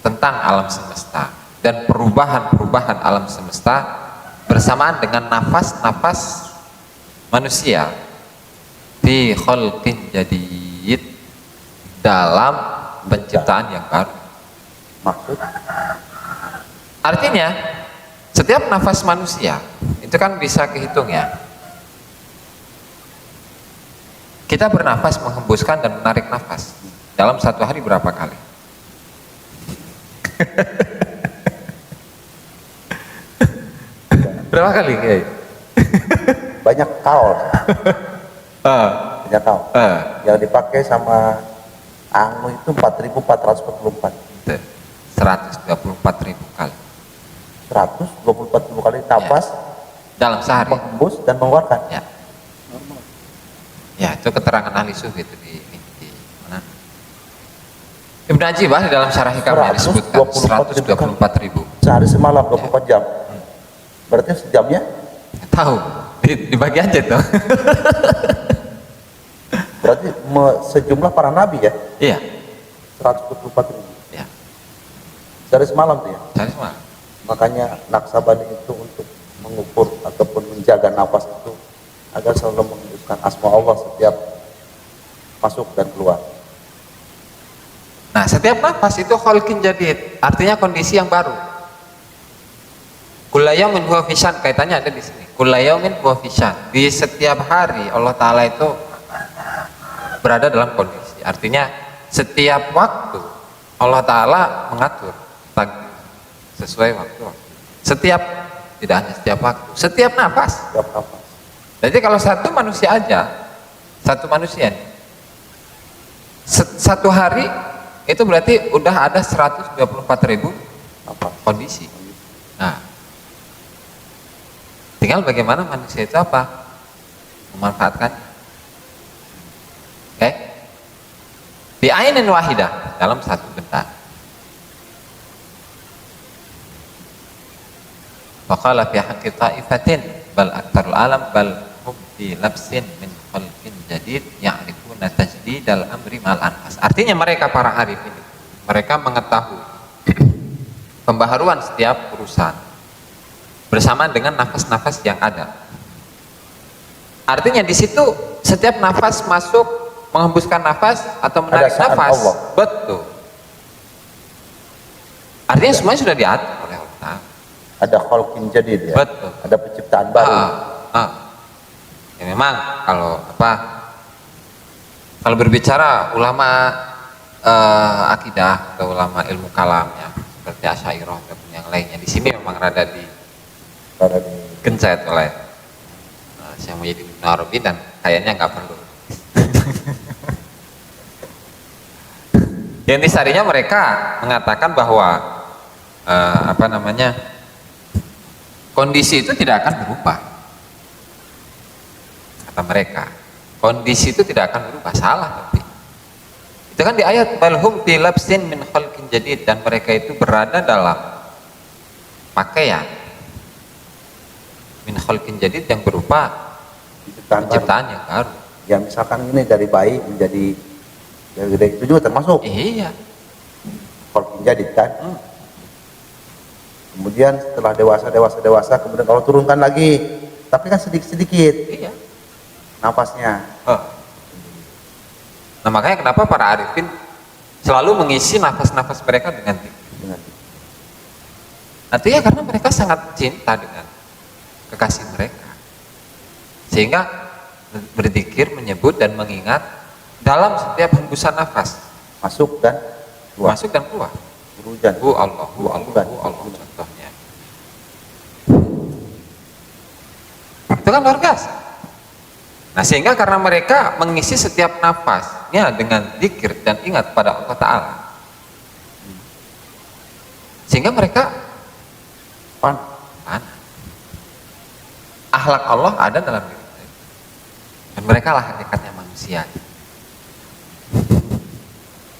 tentang alam semesta dan perubahan alam semesta bersamaan dengan nafas-nafas manusia fi khalqin jadid, dalam penciptaan yang baru. Maksud? Artinya setiap nafas manusia itu kan bisa kehitung ya. Kita bernafas, menghembuskan dan menarik nafas dalam satu hari berapa kali? Berapa kali? Banyak kaos. Banyak kaos. Yang dipakai sama Angmu itu 4.444. 124.000 kali. 124.000 kali nafas dalam sehari. Menghembus dan mengeluarkan. Ya. Ya, itu keterangan ahli sufi itu di mana? Ibnu Ajibah di dalam syarah hikamnya disebutkan 124.000 sehari semalam 24 jam. Berarti sejamnya? Tahu, dibagi aja tuh. Berarti sejumlah para nabi ya? Iya. 124.000. Ya. Sehari semalam tuh ya? Sehari semalam. Makanya Naksabandi itu untuk mengukur ataupun menjaga nafas itu agar selalu menghembuskan asma Allah setiap masuk dan keluar. Nah, setiap nafas itu khalqin jadid, artinya kondisi yang baru. Kullayamin huwa fisyan, kaitannya ada di sini. Kullayamin huwa fisyan. Di setiap hari Allah Ta'ala itu berada dalam kondisi. Artinya setiap waktu Allah Ta'ala mengatur sesuai waktu. Setiap, tidak hanya setiap waktu, setiap nafas. Setiap nafas. Jadi kalau satu manusia aja, satu hari itu berarti udah ada 124.000 kondisi. Nah, tinggal bagaimana manusia itu apa? Memanfaatkan. Oke? Bi ainin wahidah, dalam satu benda. Faqala fi haqqi ta'ifatin bal aktarul alam bal hum fi labsin min khalqin jadid ya'rifuna tajdidal amri mal anfas. Artinya mereka para arif ini, mereka mengetahui pembaharuan setiap urusan bersamaan dengan nafas-nafas yang ada. Artinya di situ setiap nafas masuk, menghembuskan nafas atau menarik nafas, Allah. Betul. Artinya semuanya sudah diatur oleh Allah. Ada khalqin jadid ya. Betul. Ada penciptaan baru. Ya memang kalau berbicara ulama akidah atau ulama ilmu kalam ya, seperti Asy'ariyah ataupun yang lainnya, di sini memang rada gencet oleh Syekh Muhyiddin Ibn Arabi dan kayaknya nggak perlu. Yang intisarinya mereka mengatakan bahwa kondisi itu tidak akan berubah. Kata mereka, kondisi itu tidak akan berubah. Salah tapi. Itu kan di ayat balhum fi labsin min khalqin jadid, dan mereka itu berada dalam pakaian min khalqin jadid yang berupa penciptaan yang baru. Ya misalkan ini dari bayi menjadi gede itu juga termasuk. Iya. Khalqin jadid kan. Kemudian setelah dewasa kemudian kalau turunkan lagi, tapi kan sedikit-sedikit. Iya. Nafasnya. Nah makanya kenapa para arifin selalu mengisi nafas-nafas mereka dengan Artinya karena mereka sangat cinta dengan kekasih mereka, sehingga berzikir, menyebut dan mengingat dalam setiap hembusan nafas, Masuk dan keluar. masuk dan keluar. Hujan. Allah, contohnya. Itu kan luar biasa. Nah, sehingga karena mereka mengisi setiap nafasnya dengan zikir dan ingat pada Allah Ta'ala, sehingga mereka panas. Akhlak Allah ada dalam diri mereka, dan mereka lah hakikatnya manusia.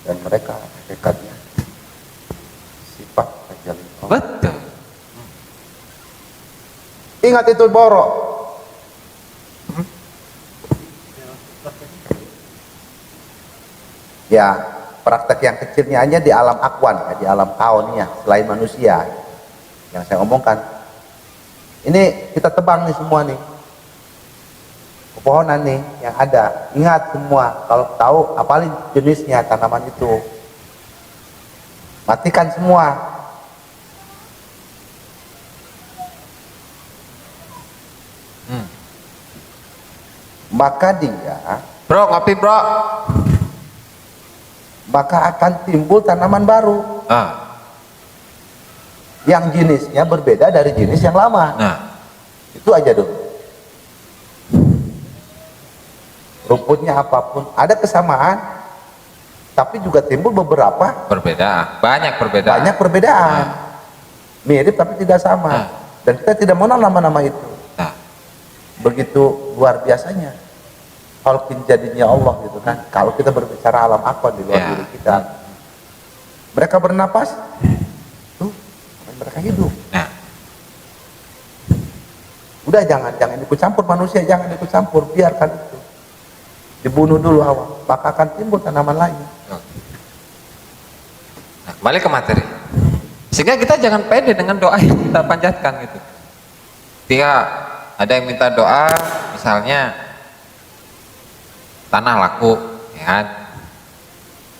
Dan mereka hakikatnya sifat tajalli Allah. Betul. Ingat itu borok. Ya, praktek yang kecilnya hanya di alam akwan, ya, di alam kaunnya, selain manusia. Yang saya omongkan, ini kita tebang nih semua nih, pepohonan nih yang ada. Ingat semua, kalau tahu apalin jenisnya tanaman itu. Matikan semua. Maka dia, Bro, kopi bro. maka akan timbul tanaman baru yang jenisnya berbeda dari jenis yang lama. Nah, Itu aja dulu. Rumputnya apapun ada kesamaan, tapi juga timbul beberapa berbeda, banyak perbedaan. banyak perbedaan. Mirip tapi tidak sama. Dan kita tidak mengenal nama-nama itu. Nah, Begitu luar biasanya khalqin jadinya Allah gitu kan. Kalau kita berbicara alam akwan di luar diri kita, mereka bernapas, tuh mereka hidup. nah, Udah jangan ikut campur manusia, jangan ikut campur, biarkan itu. Dibunuh dulu awal, maka akan timbul tanaman lain. nah, kembali ke materi. Sehingga kita jangan pede dengan doa yang kita panjatkan gitu. Ketika ada yang minta doa, misalnya tanah laku, ya kan?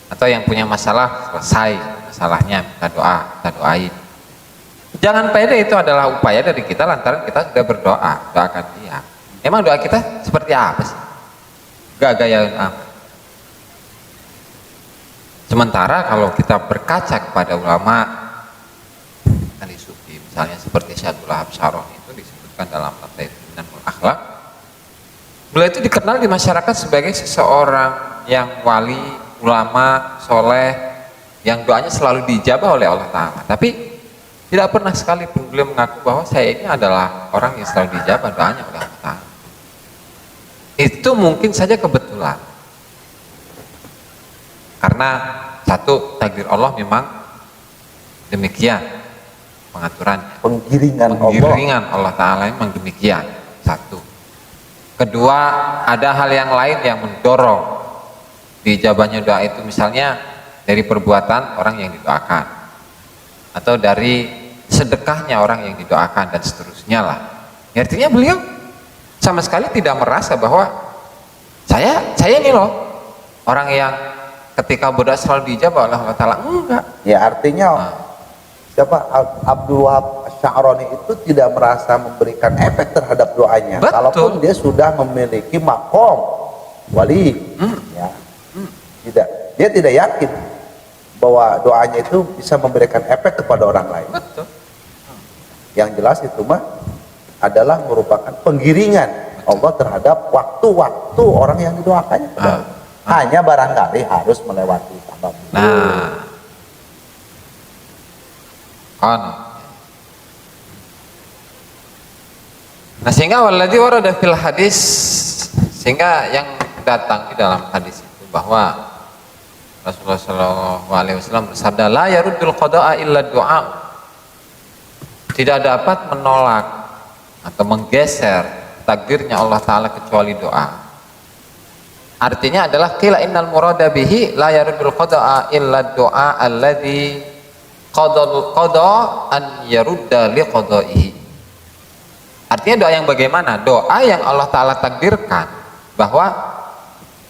Atau yang punya masalah selesai masalahnya, minta doa, kita doain. Jangan pede, itu adalah upaya dari kita lantaran kita sudah berdoa, doakan dia. Emang doa kita seperti apa sih? Gak gaya amat. Sementara kalau kita berkaca kepada ulama ahli sufi, misalnya seperti Syaikhul Habsyaroh, itu disebutkan dalam Minanul Akhlaq. Beliau itu dikenal di masyarakat sebagai seseorang yang wali, ulama, soleh, yang doanya selalu dijabah oleh Allah Ta'ala. Tapi tidak pernah sekalipun beliau mengaku bahwa saya ini adalah orang yang selalu dijabah doanya oleh Allah Ta'ala. Itu mungkin saja kebetulan. Karena satu, takdir Allah memang demikian pengaturan. Penggiringan Allah Ta'ala memang demikian. Satu. Kedua, ada hal yang lain yang mendorong diijabahnya doa itu, misalnya dari perbuatan orang yang didoakan, atau dari sedekahnya orang yang didoakan, dan seterusnya lah. Artinya beliau sama sekali tidak merasa bahwa saya ini loh orang yang ketika berdoa selalu dijabah oleh Allah Ta'ala. Enggak. Ya artinya siapa Abdul Wahab Sya'rani itu tidak merasa memberikan efek terhadap doanya. Betul. Kalaupun dia sudah memiliki makom wali, ya, dia tidak yakin bahwa doanya itu bisa memberikan efek kepada orang lain. Betul. Yang jelas itu mah adalah merupakan penggiringan Allah terhadap waktu-waktu orang yang didoakannya. Hanya barangkali harus melewati sabab. Nah, sehingga waladhi warada fil hadis, sehingga yang datang di dalam hadis itu bahwa Rasulullah SAW bersabda, la yaruddul qada'a illa du'a. Tidak dapat menolak atau menggeser takdirnya Allah Ta'ala kecuali doa. Artinya adalah qila innal murada bihi la yaruddul qada'a illa du'a alladhi qada an yarudda li qada'ihi. Artinya doa yang bagaimana? Doa yang Allah Ta'ala takdirkan, bahwa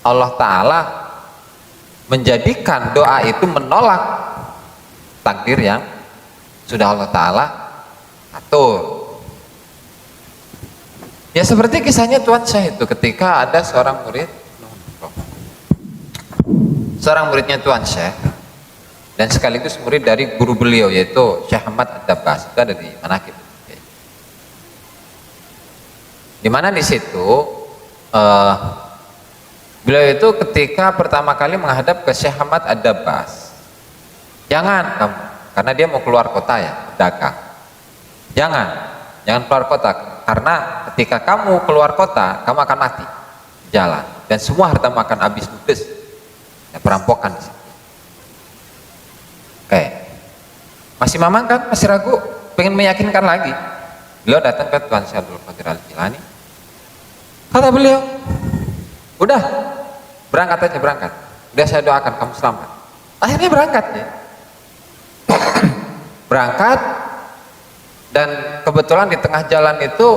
Allah Ta'ala menjadikan doa itu menolak takdir yang sudah Allah Ta'ala atur. Ya seperti kisahnya Tuan Syekh itu ketika ada seorang muridnya Tuan Syekh dan sekaligus murid dari guru beliau yaitu Syekh Ahmad Ad-Dabbas, itu ada di Manaqib. Di mana di situ beliau itu ketika pertama kali menghadap ke Syekh Ahmad Ad-Dabbas, jangan kamu, karena dia mau keluar kota ya, dagang. Jangan keluar kota, karena ketika kamu keluar kota, kamu akan mati di jalan, dan semua hartamu akan habis ludes, ya, perampokan di situ. Oke, masih mamang kan, masih ragu, pengen meyakinkan lagi. Beliau datang ke Tuan Syekh Abdul Qadir Al-Jilani. Kata beliau, udah berangkat aja, berangkat. Udah saya doakan kamu selamat. Akhirnya berangkat ya. Berangkat, dan kebetulan di tengah jalan itu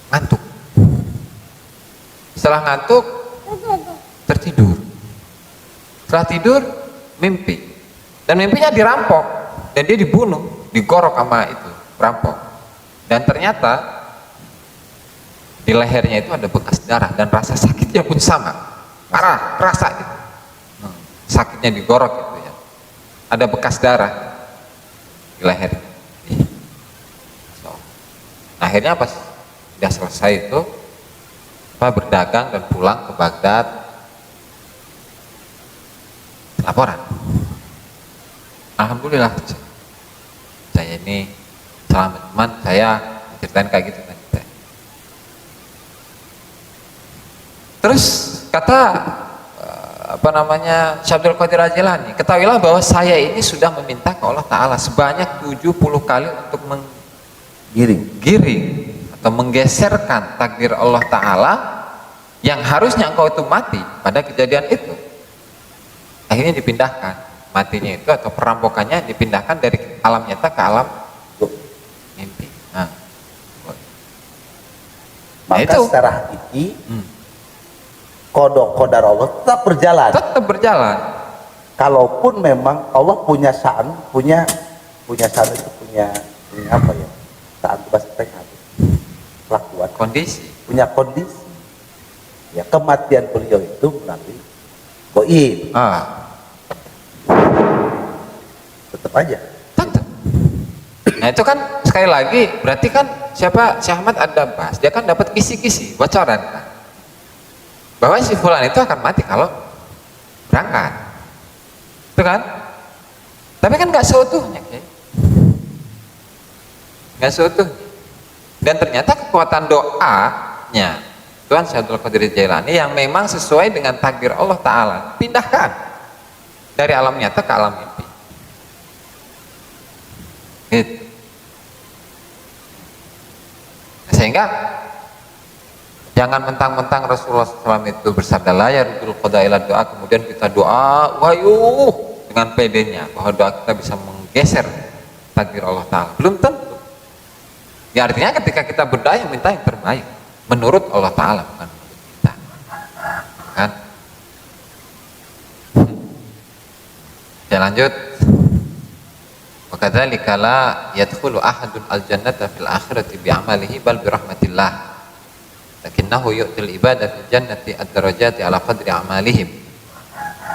ngantuk. Setelah ngantuk tertidur. Setelah tidur mimpi, dan mimpinya dirampok dan dia dibunuh, digorok sama itu perampok. Dan ternyata di lehernya itu ada bekas darah dan rasa sakitnya pun sama, parah, kerasa gitu. Sakitnya digorok gitu ya. Ada bekas darah di lehernya. So, akhirnya pas sudah selesai itu berdagang dan pulang ke Baghdad, laporan. Alhamdulillah saya ini selamat, teman saya ceritain kayak gitu kan. Terus kata Syekh Abdul Qadir Al-Jilani, ketahuilah bahwa saya ini sudah meminta ke Allah Ta'ala sebanyak 70 kali untuk menggiring atau menggeserkan takdir Allah Ta'ala yang harusnya engkau itu mati pada kejadian itu. Akhirnya dipindahkan, matinya itu atau perampokannya dipindahkan dari alam nyata ke alam mimpi. Maka itu secara hakiki kodok kodar Allah tetap berjalan. Kalaupun memang Allah punya sya'an, punya sya'an itu punya apa ya? Sya'an itu bahasa mereka kelakuan, punya kondisi. Ya, kematian beliau itu melalui goib. Tetap aja. Tetap. Nah itu kan sekali lagi berarti kan siapa? Syekh Ahmad Ad-Dabbas, dia kan dapat kisi-kisi, bocoran kan, bahwa si fulan itu akan mati kalau berangkat, itu kan? Tapi kan nggak seutuhnya, nggak seutuhnya. Dan ternyata kekuatan doanya Tuan Syekh Abdul Qadir Jailani yang memang sesuai dengan takdir Allah Ta'ala, pindahkan dari alam nyata ke alam mimpi. Gitu. Sehingga jangan mentang-mentang Rasulullah SAW itu bersabda la yarudul qada ila doa, kemudian kita doa wayuh dengan pedenya bahwa doa kita bisa menggeser takdir Allah Ta'ala. Belum tentu. Ya artinya ketika kita berdoa yang minta yang terbaik menurut Allah Ta'ala, bukan menurut kita, kan? Ya lanjut. Wa kadzalika la yadkhulu ahadun al-jannata fil akhirati bi'amalihi bal bi rahmatillah. Lakinnahu yu'til ibadah fil jannati ad-darajati ala qadri amalihim.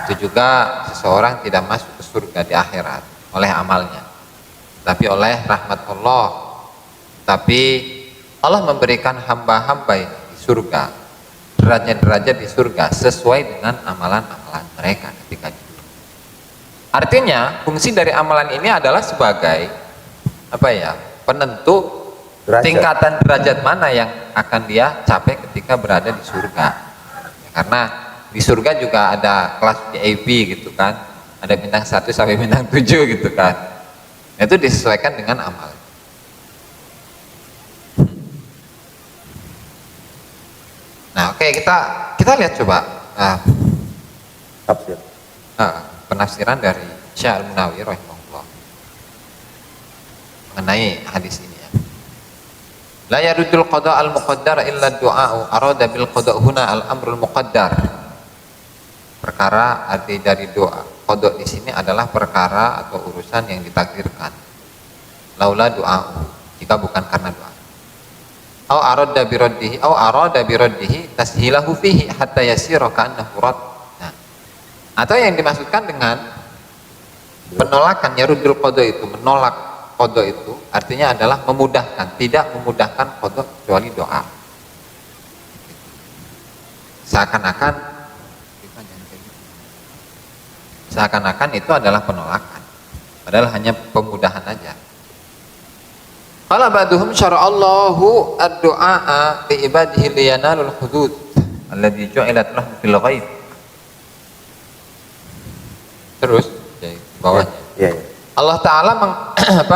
Itu juga seseorang tidak masuk ke surga di akhirat oleh amalnya, tapi oleh rahmat Allah. Tapi Allah memberikan hamba-hamba di surga derajat-derajat di surga sesuai dengan amalan-amalan mereka ketika itu. Artinya fungsi dari amalan ini adalah sebagai penentu derajat. Tingkatan derajat mana yang akan dia capai ketika berada di surga. Karena di surga juga ada kelas VIP gitu kan, ada bintang 1 sampai bintang 7 gitu kan. Itu disesuaikan dengan amal. Nah, oke, kita lihat coba Tafsir. Penafsiran dari Syekh Al-Munawi rahimahullah mengenai hadis ini ya. La yarudul qada al-muqaddar illa du'a'u arada bil qada huna al-amrul muqaddar. Perkara arti dari doa qada di sini adalah perkara atau urusan yang ditakdirkan. Laula du'a, jika bukan karena doa. Au arada bi raddihi tashilahu fihi hatta yasira ka'annahu rad. Nah, atau yang dimaksudkan dengan penolakan yarudul qada itu, menolak qada itu artinya adalah memudahkan, tidak memudahkan qada kecuali doa. Seakan-akan itu adalah penolakan, padahal hanya pemudahan aja. Qala ba'duhum syara'allahu ad-du'a li ibadihi liyanalul hudud alladhi ju'ilat lahum fil ghaib. Terus di bawahnya. Ya. Allah Ta'ala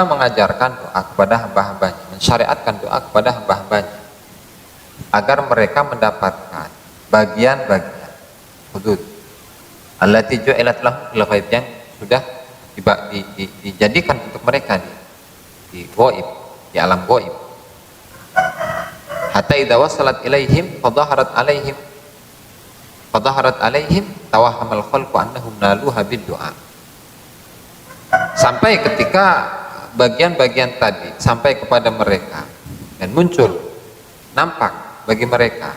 mengajarkan doa kepada hamba-hambanya, mensyariatkan doa kepada hamba-hambanya agar mereka mendapatkan bagian-bagian hudud allati ju'ilat lahum fil ghaib, yang sudah dijadikan untuk mereka di ghaib, di alam ghaib. Hatta idza wasalat ilaihim fadhaharat alaihim tawahamal khalqu annahum naluha bid-du'a. Sampai ketika bagian-bagian tadi sampai kepada mereka dan muncul, nampak bagi mereka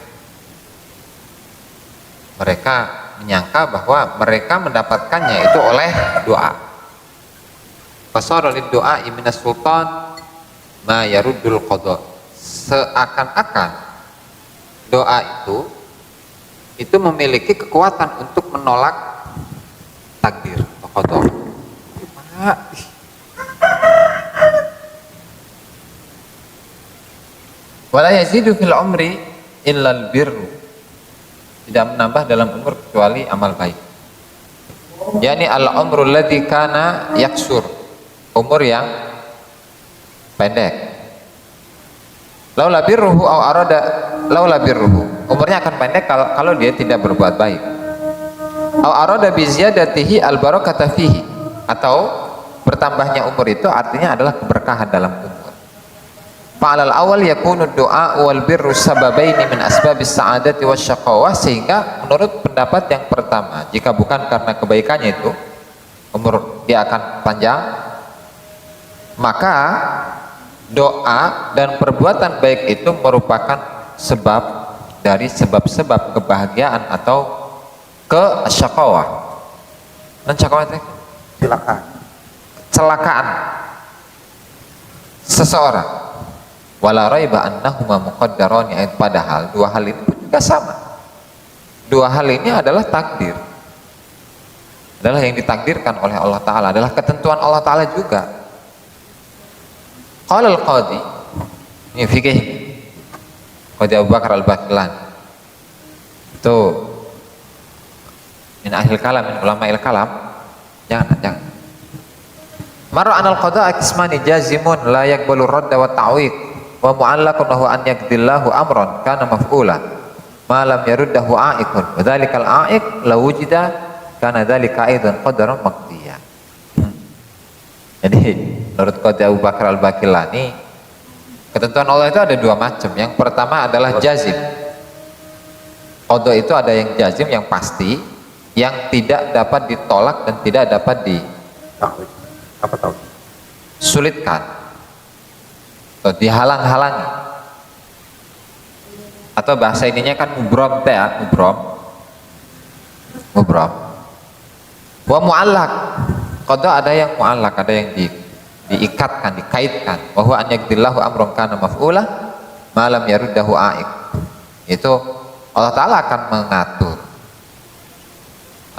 menyangka bahwa mereka mendapatkannya itu oleh doa. Fasara lid-du'a minas sultan ma yaruddul qada. Seakan-akan doa itu memiliki kekuatan untuk menolak takdir atau qada. Wala yazidu fil umri illal birru, tidak menambah dalam umur kecuali amal baik. Yani al-umrul ladzi kana yaksur, umur yang pendek. Laula birruhu aw arada, laula birruhu, umurnya akan pendek kalau dia tidak berbuat baik. Aw arada bi ziyadatihi al-barakata fihi, atau bertambahnya umur itu artinya adalah keberkahan dalam umur. Fa'alal awal yakunu du'a wal birru sababaini min asbabis sa'adati wasyaqawah, sehingga menurut pendapat yang pertama, jika bukan karena kebaikannya itu umur dia akan panjang, maka doa dan perbuatan baik itu merupakan sebab dari sebab-sebab kebahagiaan atau kesyaqawah. Dan syaqawah itu kecelakaan seseorang. Wala raiba annahuma muqaddarani, padahal dua hal ini pun juga sama. Dua hal ini adalah takdir, adalah yang ditakdirkan oleh Allah Ta'ala, adalah ketentuan Allah Ta'ala juga. Qala al-qadi, ini fikih Qadi Abu Bakar al-Baqillani, itu min ahli kalam, min ulama il-kalam. Jangan Marra anal qada qismani jazimun la yaqbalu radda wa ta'wiq wa mu'allaqun lahu an yaqdillahu amran kana maf'ula ma lam yaruddahu a'iqun wa dzalikal a'iq la wujida kana dzalika aidan qadaran maqdiya. Jadi menurut Qadi Abu Bakar al-Baqillani, ketentuan Allah itu ada dua macam. Yang pertama adalah jazim. Qada itu ada yang jazim, yang pasti, yang tidak dapat ditolak dan tidak dapat sulitkan atau dihalang-halangi, atau bahasa ininya kan mubrom, mubrom. Wa mu'allaq, qada ada yang mu'allaq, ada yang diikatkan, dikaitkan. Wa huwa an yaqdillahu amran kana maf'ula ma lam yaruddahu a'iq. Itu Allah Ta'ala akan mengatur,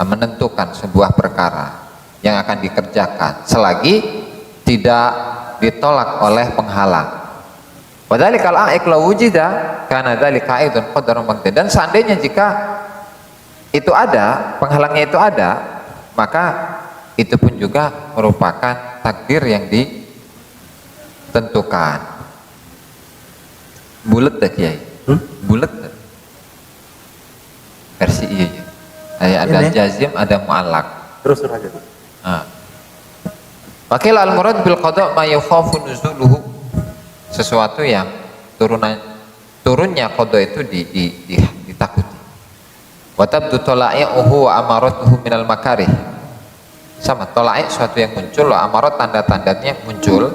menentukan sebuah perkara yang akan dikerjakan selagi tidak ditolak oleh penghalang. Wadzalikal a'iq la wujida kana dzalika aidan qadarun maqdi. Dan seandainya jika itu ada, penghalangnya itu ada, maka itu pun juga merupakan takdir yang ditentukan. Bulet dah Kiai. Bulet dah. Versi iya. Ada jazim, ada mu'allaq. Terus aja. Wakil al-murad bil qada ma yukhafu nuzuluhu, sesuatu yang turunnya qada itu ditakuti. Wa tabdu tala'i'uhu wa amaratuhu minal makarih, sama tolak suatu yang muncul, wa amarat tanda-tandanya muncul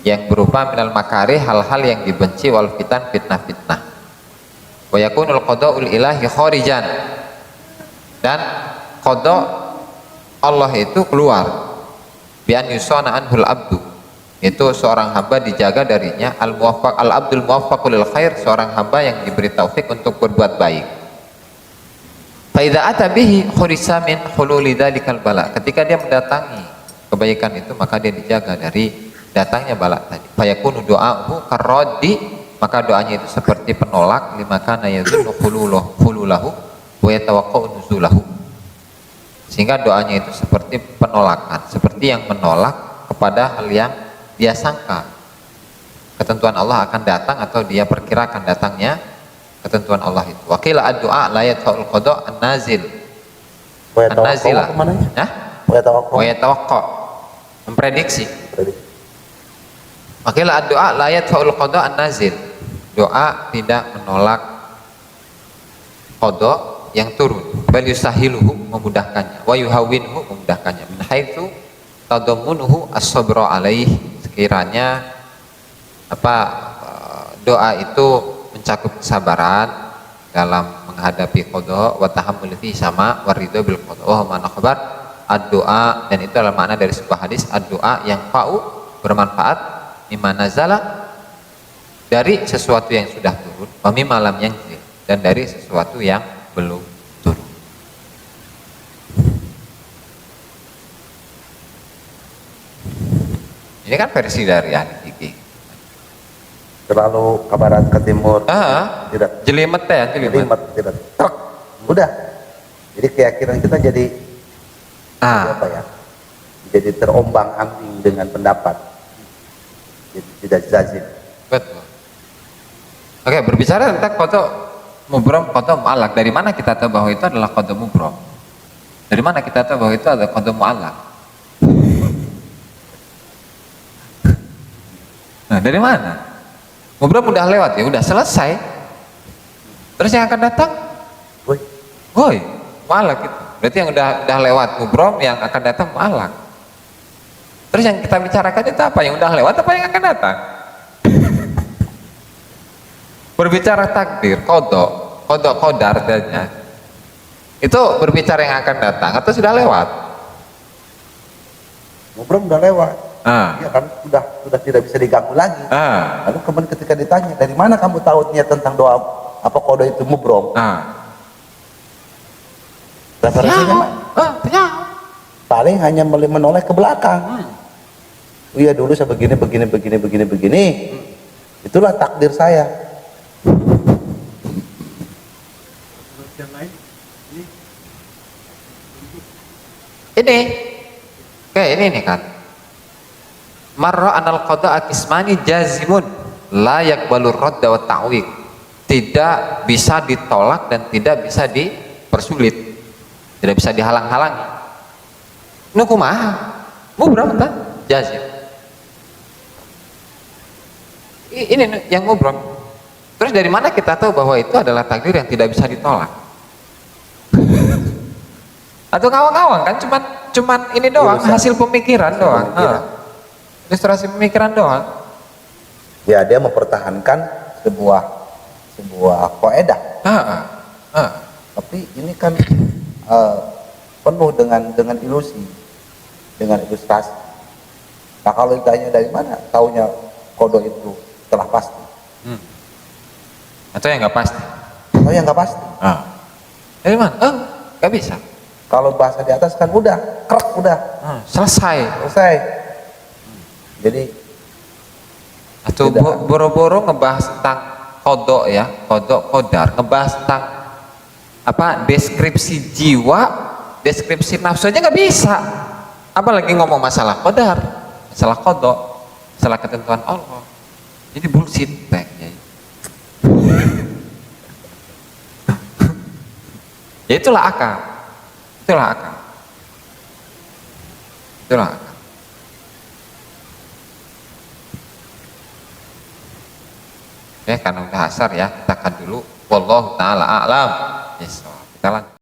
yang berupa minal makari hal-hal yang dibenci, wal fitan fitnah-fitnah, wa yakunul qada'ul ilahi kharijan, dan qada Allah itu keluar, bi an yusana anhul abdu, itu seorang hamba dijaga darinya, al muwaffaq al abdul muwaffaqul lil khair, seorang hamba yang diberi taufik untuk berbuat baik. Fa idza ata bihi khurisa min hululi dzalikal bala, ketika dia mendatangi kebaikan itu maka dia dijaga dari datangnya bala tadi. Fa yakunu du'a'uhu karraddi, maka doanya itu seperti penolak lima kana yadhunnu khululahu wa yatawaqqa'u nuzulahu, sehingga doanya itu seperti penolakan, seperti yang menolak kepada hal yang dia sangka ketentuan Allah akan datang atau dia perkirakan datangnya ketentuan Allah itu. Wakila ad-du'a la yatfa'ul qada' an-nazil. An-nazilah. Nah? Wa yatawaqqa. Memprediksi. Wakila ad-du'a la yatfa'ul qada' an-nazil. Doa tidak menolak qada' yang turun. Bal yusahiluhu, memudahkannya. Wa yuhawwinhu, memudahkannya. Min haitsu tadammunuhu as-sabra alaihi, sekiranya doa itu mencakup kesabaran dalam menghadapi qada wa tahammul fi sama waridho bil qada wa mana khabar ad-doa, dan itu adalah makna dari sebuah hadis, ad-doa yang fa'u, bermanfaat, mimma nazala, dari sesuatu yang sudah turun, wa mimma lam yanzil, dan dari sesuatu yang belum turun. Ini kan versi dari ahli fikih. Terlalu ke barat ke timur. Tidak. Jelimet ya, Jelimet tidak. Tok. Udah. Jadi keyakinan kita jadi apa ya? Jadi terombang-ambing dengan pendapat. Jadi tidak jazim. Betul. Oke, berbicara tentang qada mubrom, qada mu'allaq, dari mana kita tahu bahwa itu adalah qada mubrom? Dari mana kita tahu bahwa itu adalah qada mu'allaq? Nah, dari mana? Mubrom udah lewat ya, udah selesai. Terus yang akan datang? Woi, mu'allaq itu. Berarti yang udah lewat mubrom, yang akan datang mu'allaq. Terus yang kita bicarakan itu apa? Yang udah lewat apa yang akan datang? Berbicara takdir, qada qadar dadanya. Itu berbicara yang akan datang atau sudah lewat? Mubrom udah lewat. Ya kan sudah tidak bisa diganggu lagi. Lalu kemudian ketika ditanya, dari mana kamu tahu niat tentang doa apa qada itu mubrom? Referensinya mana? Paling hanya menoleh ke belakang. Oh iya, dulu saya begini. Itulah takdir saya. Ini kayak ini nih kan. Marra anal qada akismani jazimun la yakbalur radda wa ta'wiq, tidak bisa ditolak dan tidak bisa dipersulit, tidak bisa dihalang-halangi. Nu kumaha? Mubrom tah jazim. Ini yang mubrom. Terus dari mana kita tahu bahwa itu adalah takdir yang tidak bisa ditolak? Atau ngawang-ngawang kan cuman ini doang, hasil pemikiran doang. Ilustrasi pemikiran doang. Ya, dia mempertahankan sebuah kaidah. Tapi ini kan penuh dengan ilusi, dengan ilustrasi. Nah, kalau ditanya dari mana taunya qada itu telah pasti? Atau yang nggak pasti? Atau yang nggak pasti? Dari mana? Nggak bisa. Kalau bahasa di atas kan udah, krek udah. Selesai. Jadi atau boro-boro ngebahas tentang qada ya, qadar, ngebahas tentang apa deskripsi jiwa, deskripsi nafsu aja nggak bisa. Apalagi ngomong masalah qadar, masalah qada, masalah ketentuan Allah. Jadi bullshit tag ya. Ya itulah akal. Itulah akal. Ya, karena udah asar ya, kita akan dulu. Wallahu ta'ala a'lam. Yes, kita lanjut.